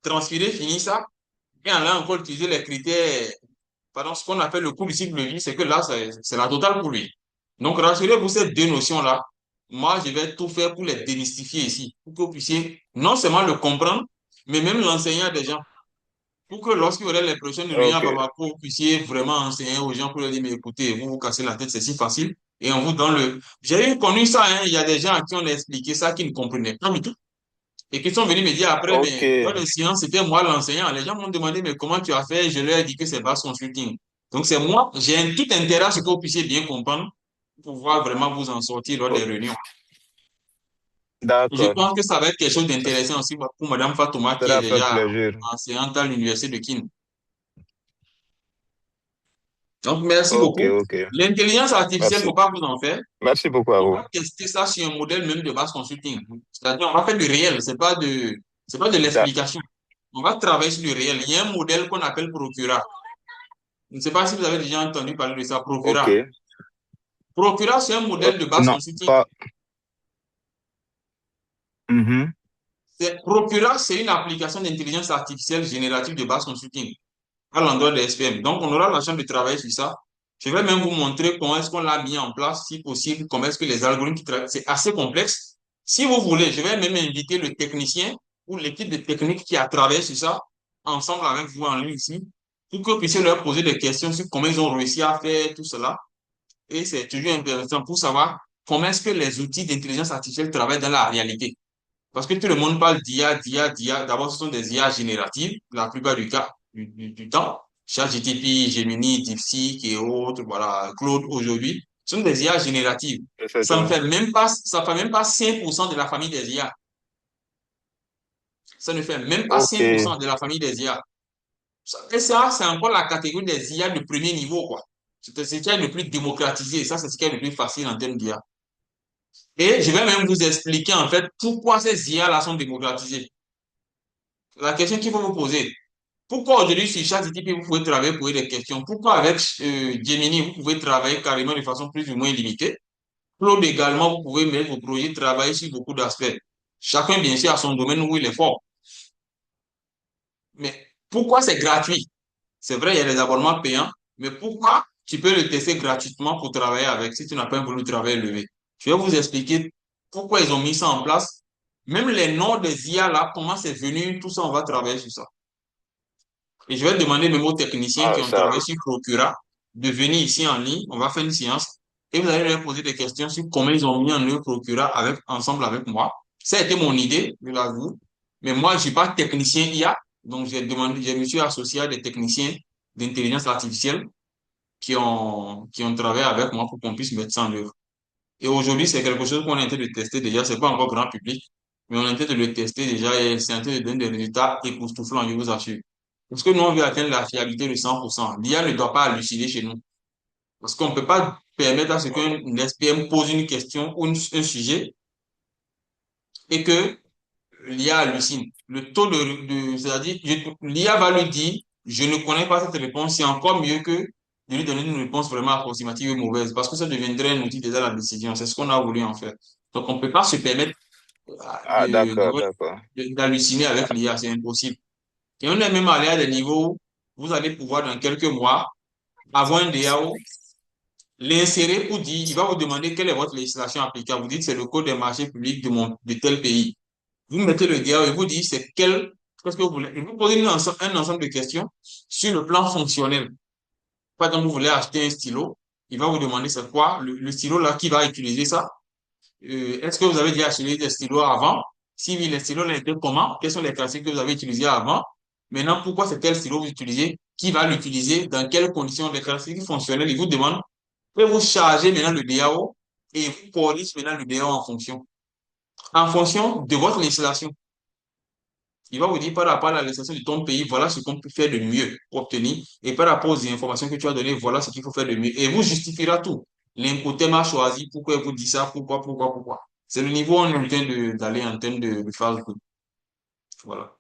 S1: transpirer, finir ça, et en là encore utiliser les critères, pardon, ce qu'on appelle le court cycle de vie, c'est que là, c'est la totale pour lui. Donc, rassurez-vous, ces deux notions-là, moi, je vais tout faire pour les démystifier ici, pour que vous puissiez non seulement le comprendre, mais même l'enseigner à des gens. Pour que lorsque vous aurez l'impression de venir à
S2: Ok,
S1: Bamako, vous puissiez vraiment enseigner aux gens pour leur dire, mais écoutez, vous vous cassez la tête, c'est si facile. Et on vous donne le... J'ai eu connu ça, hein. Il y a des gens à qui on a expliqué ça qui ne comprenaient pas du tout. Et qui sont venus me dire après,
S2: ok,
S1: mais dans les sciences, c'était moi l'enseignant. Les gens m'ont demandé, mais comment tu as fait? Je leur ai dit que c'est Bass Consulting. Donc c'est moi, j'ai un tout intérêt à ce que vous puissiez bien comprendre pour pouvoir vraiment vous en sortir lors des
S2: ok.
S1: réunions. Et je
S2: D'accord.
S1: pense que ça va être quelque chose d'intéressant aussi pour Madame Fatouma qui est
S2: Ça fait
S1: déjà
S2: plaisir.
S1: enseignante à l'université de Kin. Donc, merci
S2: Ok,
S1: beaucoup.
S2: ok.
S1: L'intelligence artificielle, il ne
S2: Merci.
S1: faut pas vous en faire.
S2: Merci beaucoup à
S1: On
S2: vous.
S1: va tester ça sur un modèle même de base consulting. C'est-à-dire, on va faire du réel, c'est pas de
S2: D'a-
S1: l'explication. On va travailler sur du réel. Il y a un modèle qu'on appelle Procura. Je ne sais pas si vous avez déjà entendu parler de ça,
S2: Ok.
S1: Procura. Procura, c'est un modèle de base
S2: Non,
S1: consulting.
S2: pas. Mhm.
S1: Procura, c'est une application d'intelligence artificielle générative de base consulting à l'endroit des SPM. Donc, on aura la chance de travailler sur ça. Je vais même vous montrer comment est-ce qu'on l'a mis en place, si possible, comment est-ce que les algorithmes qui travaillent. C'est assez complexe. Si vous voulez, je vais même inviter le technicien ou l'équipe de technique qui a travaillé sur ça, ensemble avec vous en ligne ici, pour que vous puissiez leur poser des questions sur comment ils ont réussi à faire tout cela. Et c'est toujours intéressant pour savoir comment est-ce que les outils d'intelligence artificielle travaillent dans la réalité. Parce que tout le monde parle d'IA, d'IA, d'IA. D'abord, ce sont des IA génératives, la plupart du cas, du temps. ChatGPT, Gemini, DeepSeek et autres, voilà, Claude aujourd'hui, ce sont des IA génératives.
S2: Effectivement.
S1: Ça fait même pas 5% de la famille des IA. Ça ne fait même pas
S2: Ok.
S1: 5% de la famille des IA. Et ça, c'est encore la catégorie des IA de premier niveau, quoi. C'est ce qui est le plus démocratisé. Ça, c'est ce qui est le plus facile en termes d'IA. Et je vais même vous expliquer, en fait, pourquoi ces IA-là sont démocratisées. La question qu'il faut vous poser, pourquoi aujourd'hui sur ChatGPT, vous pouvez travailler pour des questions? Pourquoi avec Gemini, vous pouvez travailler carrément de façon plus ou moins limitée? Claude également, vous pouvez mettre vos projets, travailler sur beaucoup d'aspects. Chacun, bien sûr, a son domaine où il est fort. Mais pourquoi c'est gratuit? C'est vrai, il y a des abonnements payants, mais pourquoi tu peux le tester gratuitement pour travailler avec si tu n'as pas un volume de travail élevé? Je vais vous expliquer pourquoi ils ont mis ça en place. Même les noms des IA là, comment c'est venu, tout ça, on va travailler sur ça. Et je vais demander même aux techniciens
S2: Ah,
S1: qui ont
S2: ça.
S1: travaillé sur Procura de venir ici en ligne. On va faire une séance et vous allez leur poser des questions sur comment ils ont mis en œuvre Procura ensemble avec moi. Ça a été mon idée, je l'avoue. Mais moi, je ne suis pas technicien IA. Donc, je me suis associé à des techniciens d'intelligence artificielle qui ont travaillé avec moi pour qu'on puisse mettre ça en œuvre. Et aujourd'hui, c'est quelque chose qu'on est en train de tester déjà. C'est pas encore grand public, mais on est en train de le tester déjà et c'est en train de donner des résultats époustouflants, je vous assure. Parce que nous, on veut atteindre la fiabilité de 100%. L'IA ne doit pas halluciner chez nous. Parce qu'on ne peut pas permettre à ce qu'un SPM pose une question ou un sujet et que l'IA hallucine. Le taux c'est-à-dire, l'IA va lui dire, je ne connais pas cette réponse, c'est encore mieux que de lui donner une réponse vraiment approximative et mauvaise, parce que ça deviendrait un outil déjà à la décision. C'est ce qu'on a voulu en faire. Donc, on ne peut pas se permettre
S2: Ah, d'accord, d'accord.
S1: d'halluciner avec l'IA, c'est impossible. Et on est même allé à des niveaux où vous allez pouvoir, dans quelques mois, avoir un DAO, l'insérer pour dire, il va vous demander quelle est votre législation applicable. Vous dites, c'est le code des marchés publics de tel pays. Vous mettez le DAO et vous dites, qu'est-ce que vous voulez. Et vous posez un ensemble de questions sur le plan fonctionnel. Par exemple, vous voulez acheter un stylo, il va vous demander c'est quoi le stylo là qui va utiliser ça. Est-ce que vous avez déjà acheté des stylos avant? Si oui, les stylos là étaient comment? Quels sont les classiques que vous avez utilisés avant? Maintenant, pourquoi c'est tel stylo que vous utilisez? Qui va l'utiliser? Dans quelles conditions? Les classiques fonctionnels, il vous demande. Et vous chargez maintenant le DAO et vous corrigez maintenant le DAO en fonction de votre législation. Il va vous dire par rapport à la législation de ton pays, voilà ce qu'on peut faire de mieux pour obtenir. Et par rapport aux informations que tu as données, voilà ce qu'il faut faire de mieux. Et vous justifiera tout. L'incoterm a choisi, pourquoi il vous dit ça, pourquoi. C'est le niveau où on est en train d'aller en termes de phase. Voilà.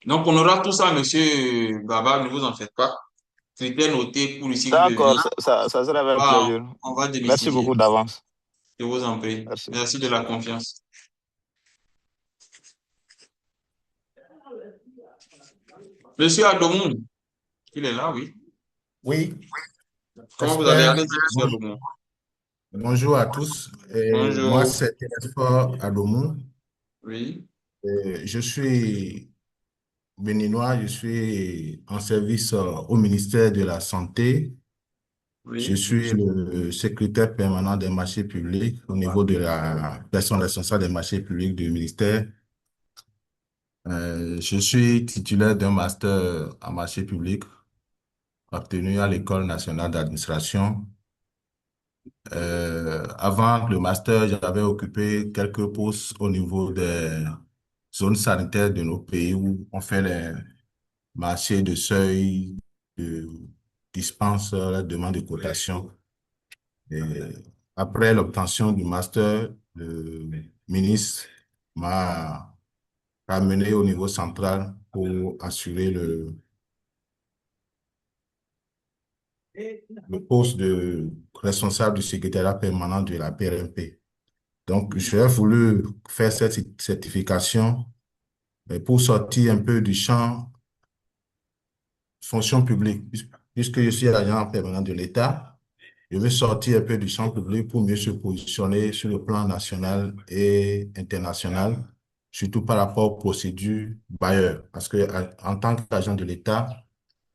S1: Donc, on aura tout ça, monsieur Baba, ne vous en faites pas. Critères notés pour le cycle de vie.
S2: D'accord, ça sera avec plaisir.
S1: On va
S2: Merci
S1: démystifier.
S2: beaucoup d'avance.
S1: Je vous en prie.
S2: Merci.
S1: Merci de la confiance. Monsieur Adomou, il est là, oui.
S5: Oui,
S1: Comment vous allez?
S5: j'espère.
S1: Allez-y, monsieur Adomou.
S5: Bonjour à tous. Moi,
S1: Bonjour.
S5: c'est Télésphore Adomou.
S1: Oui,
S5: Je suis béninois, je suis en service au ministère de la Santé. Je
S1: oui.
S5: suis le secrétaire permanent des marchés publics au niveau de la personne responsable des marchés publics du ministère. Je suis titulaire d'un master en marché public obtenu à l'École nationale d'administration. Avant le master, j'avais occupé quelques postes au niveau des zones sanitaires de nos pays où on fait les marchés de seuil, de dispense, la demande de cotation. Et après l'obtention du master, le ministre m'a ramené au niveau central pour assurer le poste de responsable du secrétariat permanent de la PRMP. Donc, j'ai voulu faire cette certification pour sortir un peu du champ fonction publique, puisque je suis agent permanent de l'État. Je veux sortir un peu du champ public pour mieux se positionner sur le plan national et international, surtout par rapport aux procédures bailleurs. Parce que en tant qu'agent de l'État,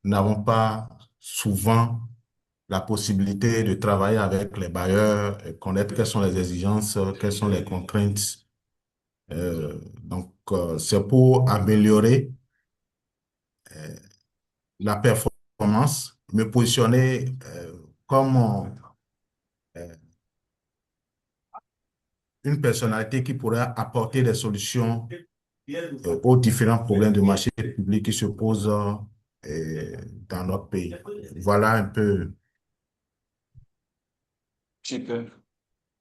S5: nous n'avons pas souvent la possibilité de travailler avec les bailleurs, connaître quelles sont les exigences, quelles sont les contraintes. C'est pour améliorer la performance, me positionner comme euh, une personnalité qui pourrait apporter des solutions aux différents problèmes de marché public qui se posent dans notre pays. Voilà un peu
S1: Super.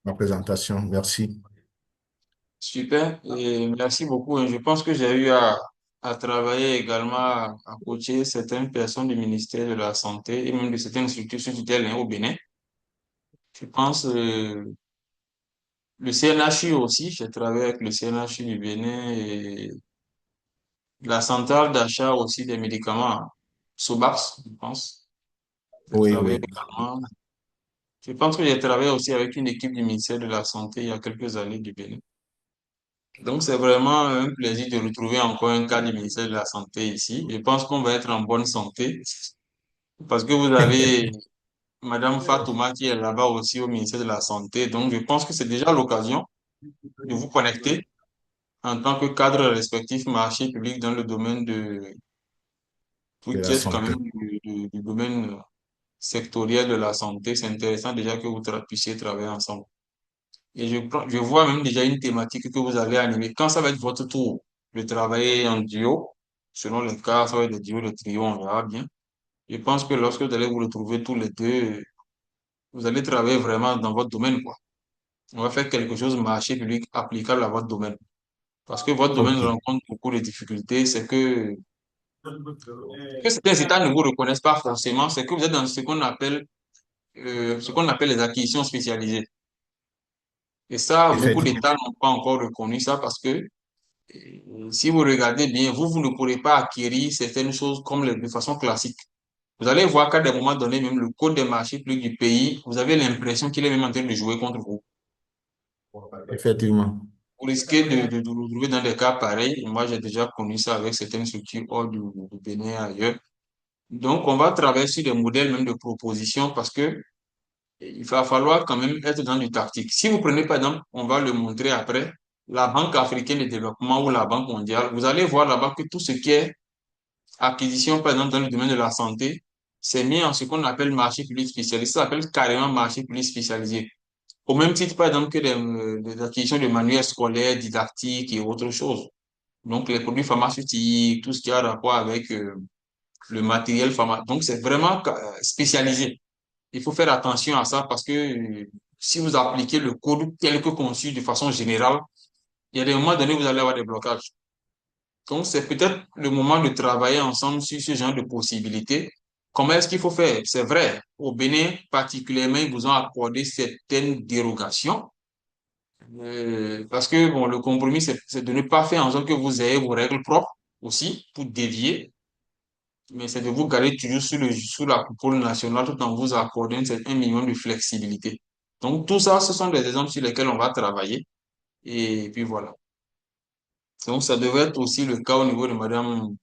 S5: ma présentation. Merci.
S1: Super. Et merci beaucoup. Et je pense que j'ai eu à travailler également, à coacher certaines personnes du ministère de la Santé et même de certaines structures sous tutelle au Bénin. Je pense le CNHU aussi, j'ai travaillé avec le CNHU du Bénin et la centrale d'achat aussi des médicaments, Sobaps, je pense. J'ai
S5: Oui,
S1: travaillé
S5: oui.
S1: également. Je pense que j'ai travaillé aussi avec une équipe du ministère de la Santé il y a quelques années du Bénin. Donc, c'est vraiment un plaisir de retrouver encore un cas du ministère de la Santé ici. Je pense qu'on va être en bonne santé parce que vous avez Madame Fatouma qui est là-bas aussi au ministère de la Santé. Donc, je pense que c'est déjà l'occasion de vous connecter en tant que cadre respectif marché public dans le domaine de,
S5: De
S1: vous qui
S5: la
S1: êtes quand
S5: santé.
S1: même du domaine sectoriel de la santé. C'est intéressant déjà que vous puissiez travailler ensemble. Et je vois même déjà une thématique que vous allez animer. Quand ça va être votre tour de travailler en duo, selon le cas, ça va être le duo, le trio, on verra bien. Je pense que lorsque vous allez vous retrouver tous les deux, vous allez travailler vraiment dans votre domaine, quoi. On va faire quelque chose marché public applicable à votre domaine. Parce que votre domaine
S5: OK.
S1: rencontre beaucoup de difficultés, c'est que certains États ne vous reconnaissent pas forcément, c'est que vous êtes dans ce qu'on appelle les acquisitions spécialisées. Et ça, beaucoup
S5: Effectivement.
S1: d'États n'ont pas encore reconnu ça parce que si vous regardez bien, vous ne pourrez pas acquérir certaines choses comme de façon classique. Vous allez voir qu'à des moments donnés, même le code des marchés publics du pays, vous avez l'impression qu'il est même en train de jouer contre vous.
S5: Effectivement.
S1: Vous risquez de vous retrouver dans des cas pareils. Moi, j'ai déjà connu ça avec certaines structures hors du Bénin et ailleurs. Donc, on va travailler sur des modèles même de proposition parce que il va falloir quand même être dans du tactique. Si vous prenez par exemple, on va le montrer après, la Banque africaine de développement ou la Banque mondiale, vous allez voir là-bas que tout ce qui est acquisition, par exemple, dans le domaine de la santé, c'est mis en ce qu'on appelle marché public spécialisé. Ça s'appelle carrément marché public spécialisé. Au même titre, par exemple, que des acquisitions de manuels scolaires, didactiques et autres choses. Donc, les produits pharmaceutiques, tout ce qui a rapport avec le matériel pharmaceutique. Donc, c'est vraiment spécialisé. Il faut faire attention à ça parce que si vous appliquez le code tel que conçu de façon générale, il y a des moments donnés où vous allez avoir des blocages. Donc, c'est peut-être le moment de travailler ensemble sur ce genre de possibilités. Comment est-ce qu'il faut faire? C'est vrai, au Bénin, particulièrement, ils vous ont accordé certaines dérogations. Parce que bon, le compromis, c'est de ne pas faire en sorte que vous ayez vos règles propres aussi pour dévier, mais c'est de vous garder toujours sous la coupole nationale tout en vous accordant un minimum de flexibilité. Donc, tout ça, ce sont des exemples sur lesquels on va travailler. Et puis voilà. Donc, ça devrait être aussi le cas au niveau de Madame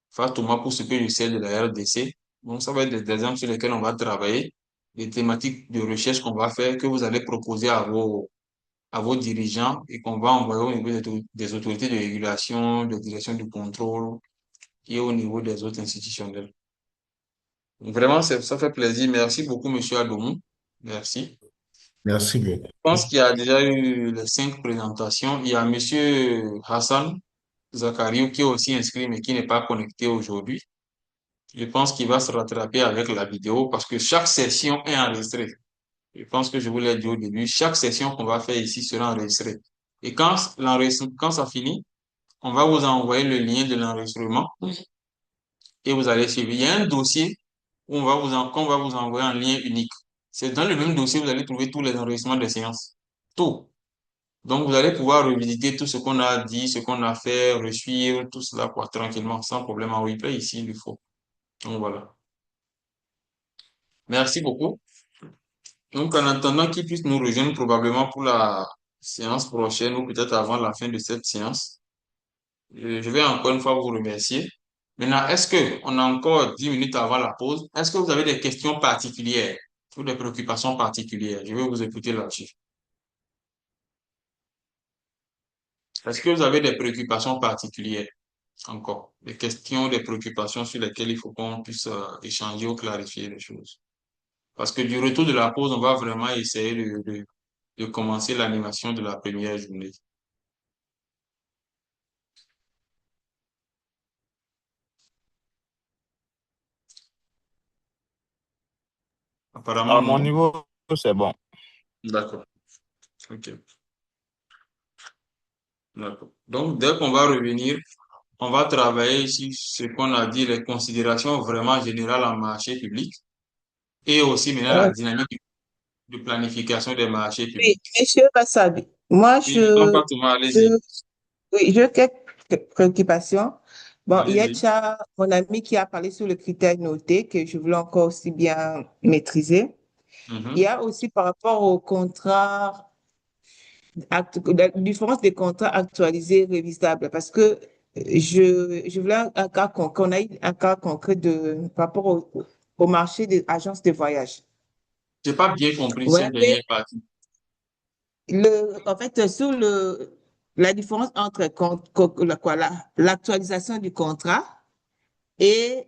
S1: Fatouma pour ce que je sais de la RDC. Donc, ça va être des exemples sur lesquels on va travailler, des thématiques de recherche qu'on va faire, que vous allez proposer à vos dirigeants et qu'on va envoyer au niveau des autorités de régulation, de direction du contrôle et au niveau des autres institutionnels. Vraiment, ça fait plaisir. Merci beaucoup, Monsieur Adomou. Merci.
S5: Merci
S1: Je
S5: beaucoup.
S1: pense qu'il y a déjà eu les 5 présentations. Il y a Monsieur Hassan Zakario qui est aussi inscrit mais qui n'est pas connecté aujourd'hui. Je pense qu'il va se rattraper avec la vidéo parce que chaque session est enregistrée. Je pense que je vous l'ai dit au début, chaque session qu'on va faire ici sera enregistrée. Et quand ça finit, on va vous envoyer le lien de l'enregistrement et vous allez suivre. Il y a un dossier où qu'on va vous envoyer un lien unique. C'est dans le même dossier, vous allez trouver tous les enregistrements des séances. Tout. Donc, vous allez pouvoir revisiter tout ce qu'on a dit, ce qu'on a fait, resuivre tout cela quoi, tranquillement, sans problème en replay ici, il faut. Donc, voilà. Merci beaucoup. Donc, en attendant qu'ils puissent nous rejoindre probablement pour la séance prochaine ou peut-être avant la fin de cette séance, je vais encore une fois vous remercier. Maintenant, est-ce que on a encore 10 minutes avant la pause? Est-ce que vous avez des questions particulières ou des préoccupations particulières? Je vais vous écouter là-dessus. Est-ce que vous avez des préoccupations particulières encore? Des questions, des préoccupations sur lesquelles il faut qu'on puisse échanger ou clarifier les choses? Parce que du retour de la pause, on va vraiment essayer de commencer l'animation de la première journée. Apparemment,
S2: À mon
S1: non.
S2: niveau, c'est bon.
S1: D'accord. OK. D'accord. Donc, dès qu'on va revenir, on va travailler sur ce qu'on a dit, les considérations vraiment générales en marché public et aussi maintenant la dynamique de planification des marchés
S7: Oui,
S1: publics.
S7: monsieur Bassabi, moi,
S1: Oui, je t'en prie, Thomas, allez-y.
S7: oui, j'ai quelques préoccupations. Bon, il y a
S1: Allez-y.
S7: déjà mon ami qui a parlé sur le critère noté que je voulais encore aussi bien maîtriser. Il y
S1: Mhm.
S7: a aussi par rapport au contrat, la différence des contrats actualisés et révisables, parce que je voulais un cas concret, qu'on ait un cas concret par rapport au marché des agences de voyage.
S1: J'ai pas bien compris
S7: Vous
S1: cette
S7: avez
S1: dernière partie.
S7: en fait, sur la différence entre l'actualisation du contrat et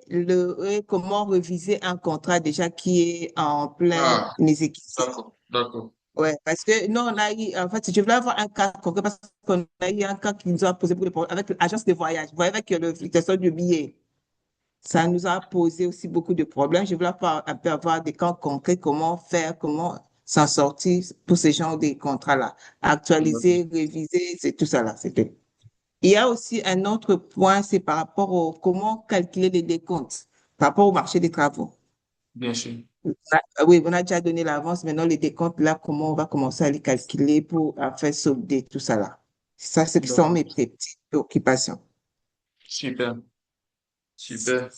S7: comment réviser un contrat déjà qui est en plein
S1: Ah,
S7: exécution.
S1: d'accord, d'accord.
S7: Ouais, parce que nous, on a eu, en fait, je voulais avoir un cas concret parce qu'on a eu un cas qui nous a posé beaucoup de problèmes avec l'agence de voyage. Vous voyez, avec le fluctuation du billet, ça nous a posé aussi beaucoup de problèmes. Je voulais un peu avoir des cas concrets, comment faire, comment s'en sortir pour ce genre de contrats-là.
S1: D'accord.
S7: Actualiser, réviser, c'est tout ça là, c'était. Il y a aussi un autre point, c'est par rapport au comment calculer les décomptes, par rapport au marché des travaux.
S1: Bien sûr.
S7: Oui, on a déjà donné l'avance. Maintenant, les décomptes, là, comment on va commencer à les calculer pour faire solder tout ça là. Ça, ce sont
S1: D'accord.
S7: mes petites préoccupations.
S1: Super, super.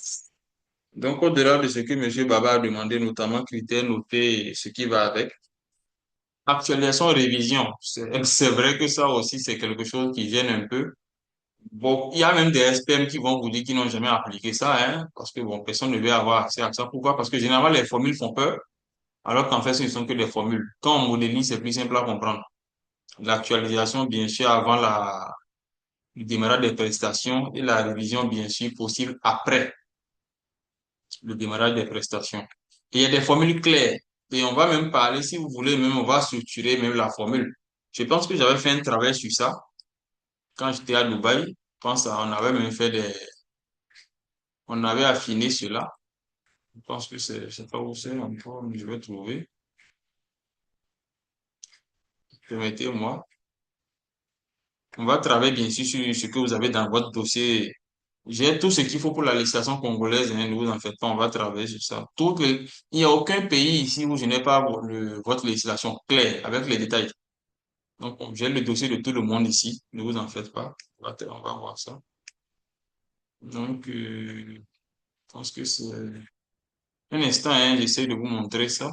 S1: Donc, au-delà de ce que M. Baba a demandé, notamment critères notés et ce qui va avec, actualisation, révision, c'est vrai que ça aussi, c'est quelque chose qui gêne un peu. Bon, il y a même des SPM qui vont vous dire qu'ils n'ont jamais appliqué ça, hein, parce que bon, personne ne veut avoir accès à ça. Pourquoi? Parce que généralement, les formules font peur, alors qu'en fait, ce ne sont que des formules. Quand on modélise, c'est plus simple à comprendre. L'actualisation, bien sûr, avant le démarrage des prestations et la révision, bien sûr, possible après le démarrage des prestations. Et il y a des formules claires. Et on va même parler, si vous voulez, même on va structurer même la formule. Je pense que j'avais fait un travail sur ça quand j'étais à Dubaï. Je pense qu'on avait même fait on avait affiné cela. Je pense que c'est pas où c'est encore, mais je vais trouver. Permettez-moi. On va travailler bien sûr sur ce que vous avez dans votre dossier. J'ai tout ce qu'il faut pour la législation congolaise, hein, ne vous en faites pas, on va travailler sur ça. Il n'y a aucun pays ici où je n'ai pas votre législation claire avec les détails. Donc, j'ai le dossier de tout le monde ici, ne vous en faites pas. On va voir ça. Donc, je pense que c'est un instant, hein, j'essaie de vous montrer ça.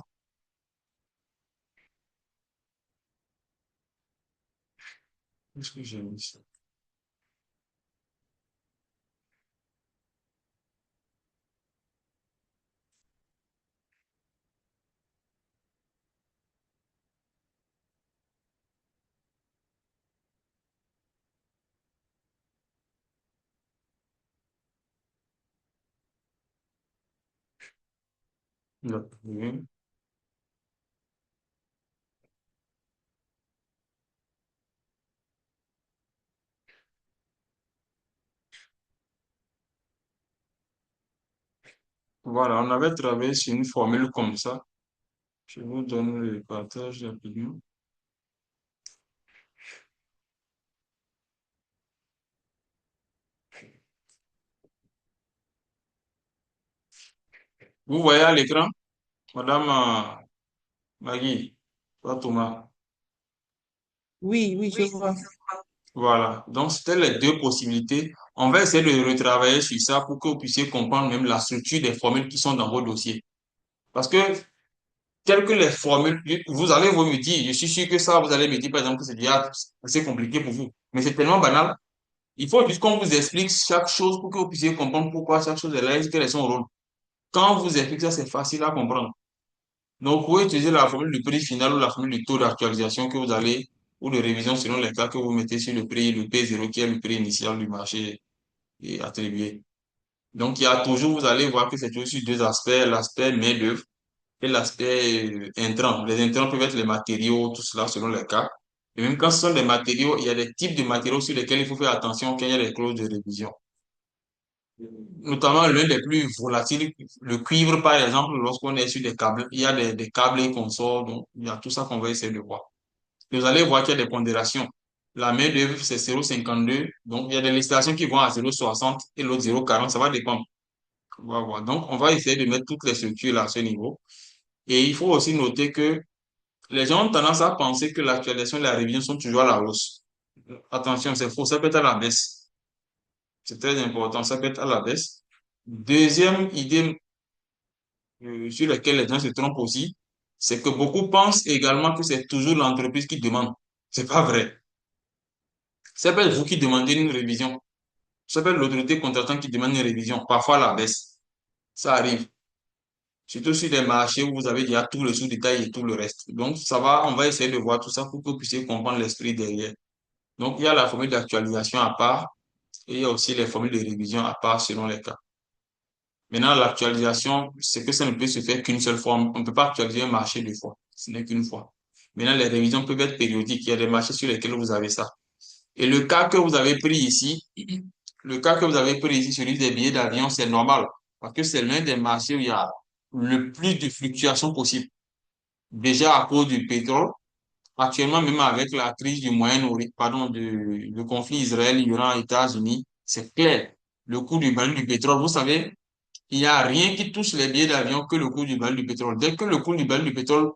S1: Est-ce que j'ai mis ça? Là, oui. Voilà, on avait travaillé sur une formule comme ça. Je vous donne le partage rapidement. Vous voyez à l'écran, Madame Maggie, pas Thomas.
S7: Oui, oui, je vois.
S1: Voilà, donc c'était les deux possibilités. On va essayer de retravailler sur ça pour que vous puissiez comprendre même la structure des formules qui sont dans vos dossiers. Parce que, telles que les formules, vous allez vous me dire, je suis sûr que ça, vous allez me dire par exemple que c'est déjà assez compliqué pour vous. Mais c'est tellement banal. Il faut juste qu'on vous explique chaque chose pour que vous puissiez comprendre pourquoi chaque chose est là et quel est son rôle. Quand on vous explique ça, c'est facile à comprendre. Donc, vous pouvez utiliser la formule du prix final ou la formule du taux d'actualisation que vous allez, ou de révision selon les cas que vous mettez sur le prix, le P0 qui est le prix initial du marché et attribué. Donc, il y a toujours, vous allez voir que c'est toujours sur deux aspects, l'aspect main-d'œuvre et l'aspect intrant. Les intrants peuvent être les matériaux, tout cela selon les cas. Et même quand ce sont des matériaux, il y a des types de matériaux sur lesquels il faut faire attention quand il y a des clauses de révision. Notamment l'un des plus volatiles, le cuivre par exemple, lorsqu'on est sur des câbles, il y a des câbles qu'on sort, donc il y a tout ça qu'on va essayer de voir. Vous allez voir qu'il y a des pondérations. La main-d'œuvre, c'est 0,52, donc il y a des législations qui vont à 0,60 et l'autre 0,40, ça va dépendre. On va voir. Donc, on va essayer de mettre toutes les structures là à ce niveau. Et il faut aussi noter que les gens ont tendance à penser que l'actualisation et la révision sont toujours à la hausse. Attention, c'est faux, ça peut être à la baisse. C'est très important, ça peut être à la baisse. Deuxième idée sur laquelle les gens se trompent aussi, c'est que beaucoup pensent également que c'est toujours l'entreprise qui demande. C'est pas vrai. Ça peut être vous qui demandez une révision. Ça peut être l'autorité contractante qui demande une révision, parfois à la baisse. Ça arrive. Surtout sur des marchés où vous avez déjà tout le sous-détail et tout le reste. Donc, ça va, on va essayer de voir tout ça pour que vous puissiez comprendre l'esprit derrière. Donc, il y a la formule d'actualisation à part et il y a aussi les formules de révision à part selon les cas. Maintenant, l'actualisation, c'est que ça ne peut se faire qu'une seule fois. On ne peut pas actualiser un marché deux fois. Ce n'est qu'une fois. Maintenant, les révisions peuvent être périodiques. Il y a des marchés sur lesquels vous avez ça. Et le cas que vous avez pris ici, le cas que vous avez pris ici, celui des billets d'avion, c'est normal. Parce que c'est l'un des marchés où il y a le plus de fluctuations possible. Déjà à cause du pétrole, actuellement, même avec la crise du Moyen-Orient, pardon, du conflit Israël-Iran-États-Unis, c'est clair. Le coût du baril du pétrole, vous savez, il n'y a rien qui touche les billets d'avion que le coût du baril du pétrole. Dès que le coût du baril du pétrole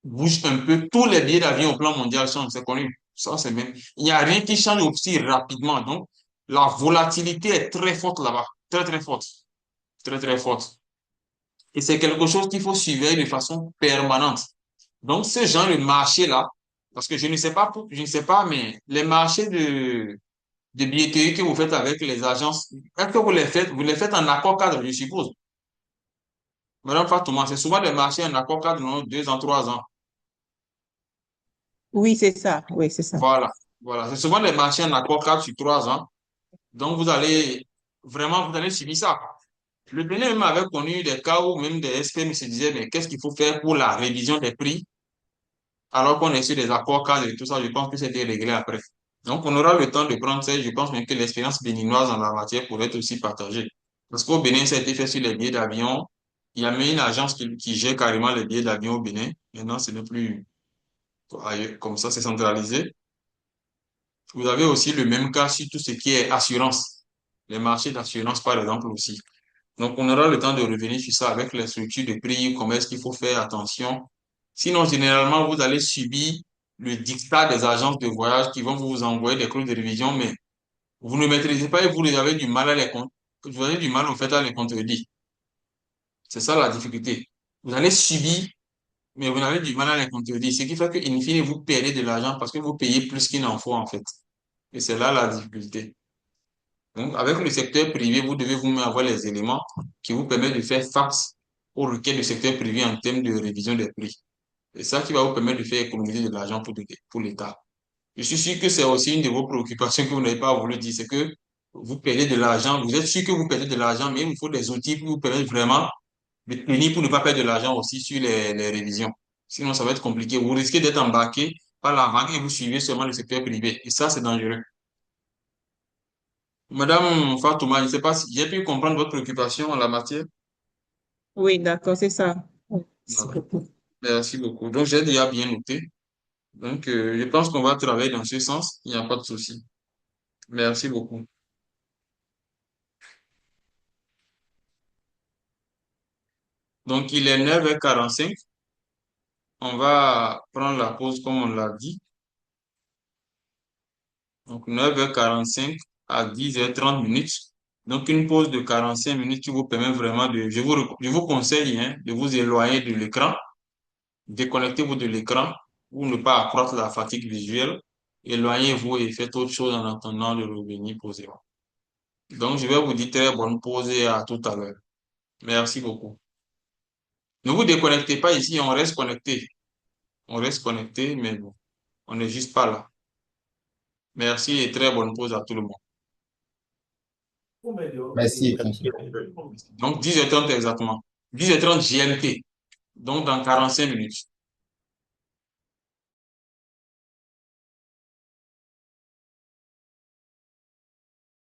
S1: bouge un peu, tous les billets d'avion au plan mondial changent, c'est connu. Ça, c'est même. Il n'y a rien qui change aussi rapidement. Donc, la volatilité est très forte là-bas. Très, très forte. Très, très forte. Et c'est quelque chose qu'il faut surveiller de façon permanente. Donc, ce genre de marché-là, parce que je ne sais pas, je ne sais pas, mais les marchés de billetterie que vous faites avec les agences, est-ce que vous les faites en accord cadre, je suppose? Madame Fatouma, c'est souvent des marchés en accord cadre, non, 2 ans, 3 ans.
S7: Oui, c'est ça. Oui, c'est ça.
S1: Voilà. Voilà. C'est souvent des marchés en accord cadre sur 3 ans. Donc, vous allez subir ça. Le Bénin même avait connu des cas où même des SPM se disaient, mais qu'est-ce qu'il faut faire pour la révision des prix alors qu'on est sur des accords cadres et tout ça, je pense que c'était réglé après. Donc, on aura le temps de prendre ça. Je pense même que l'expérience béninoise en la matière pourrait être aussi partagée. Parce qu'au Bénin, ça a été fait sur les billets d'avion. Il y a même une agence qui gère carrément les billets d'avion au Bénin. Maintenant, ce n'est plus comme ça, c'est centralisé. Vous avez aussi le même cas sur tout ce qui est assurance. Les marchés d'assurance, par exemple, aussi. Donc, on aura le temps de revenir sur ça avec les structures de prix, comment est-ce qu'il faut faire attention. Sinon, généralement, vous allez subir le dictat des agences de voyage qui vont vous envoyer des clauses de révision, mais vous ne maîtrisez pas et vous avez du mal à vous avez du mal, en fait, à les contredire. C'est ça la difficulté. Vous allez subir, mais vous avez du mal à les contredire. Ce qui fait que, in fine, vous perdez de l'argent parce que vous payez plus qu'il n'en faut, en fait. Et c'est là la difficulté. Donc, avec le secteur privé, vous devez vous-même avoir les éléments qui vous permettent de faire face aux requêtes du secteur privé en termes de révision des prix. C'est ça qui va vous permettre de faire économiser de l'argent pour l'État. Je suis sûr que c'est aussi une de vos préoccupations que vous n'avez pas voulu dire, c'est que vous perdez de l'argent, vous êtes sûr que vous perdez de l'argent, mais il vous faut des outils pour vous permettre vraiment de tenir pour ne pas perdre de l'argent aussi sur les révisions. Sinon, ça va être compliqué. Vous risquez d'être embarqué par la vague et vous suivez seulement le secteur privé. Et ça, c'est dangereux. Madame Fatouma, je ne sais pas si j'ai pu comprendre votre préoccupation en la matière.
S7: Oui, d'accord, c'est ça. Merci
S1: D'accord.
S7: beaucoup.
S1: Merci beaucoup. Donc, j'ai déjà bien noté. Donc, je pense qu'on va travailler dans ce sens. Il n'y a pas de souci. Merci beaucoup. Donc, il est 9h45. On va prendre la pause comme on l'a dit. Donc, 9h45 à 10h30. Donc, une pause de 45 minutes qui vous permet vraiment de... Je vous conseille hein, de vous éloigner de l'écran. Déconnectez-vous de l'écran pour ne pas accroître la fatigue visuelle. Éloignez-vous et faites autre chose en attendant de revenir poser. Donc, je vais vous dire très bonne pause et à tout à l'heure. Merci beaucoup. Ne vous déconnectez pas ici, on reste connecté. On reste connecté, mais bon, on n'est juste pas là. Merci et très bonne pause à tout le monde.
S3: Merci.
S1: Donc, 10h30 exactement. 10h30 GMT. Donc, dans 45 minutes.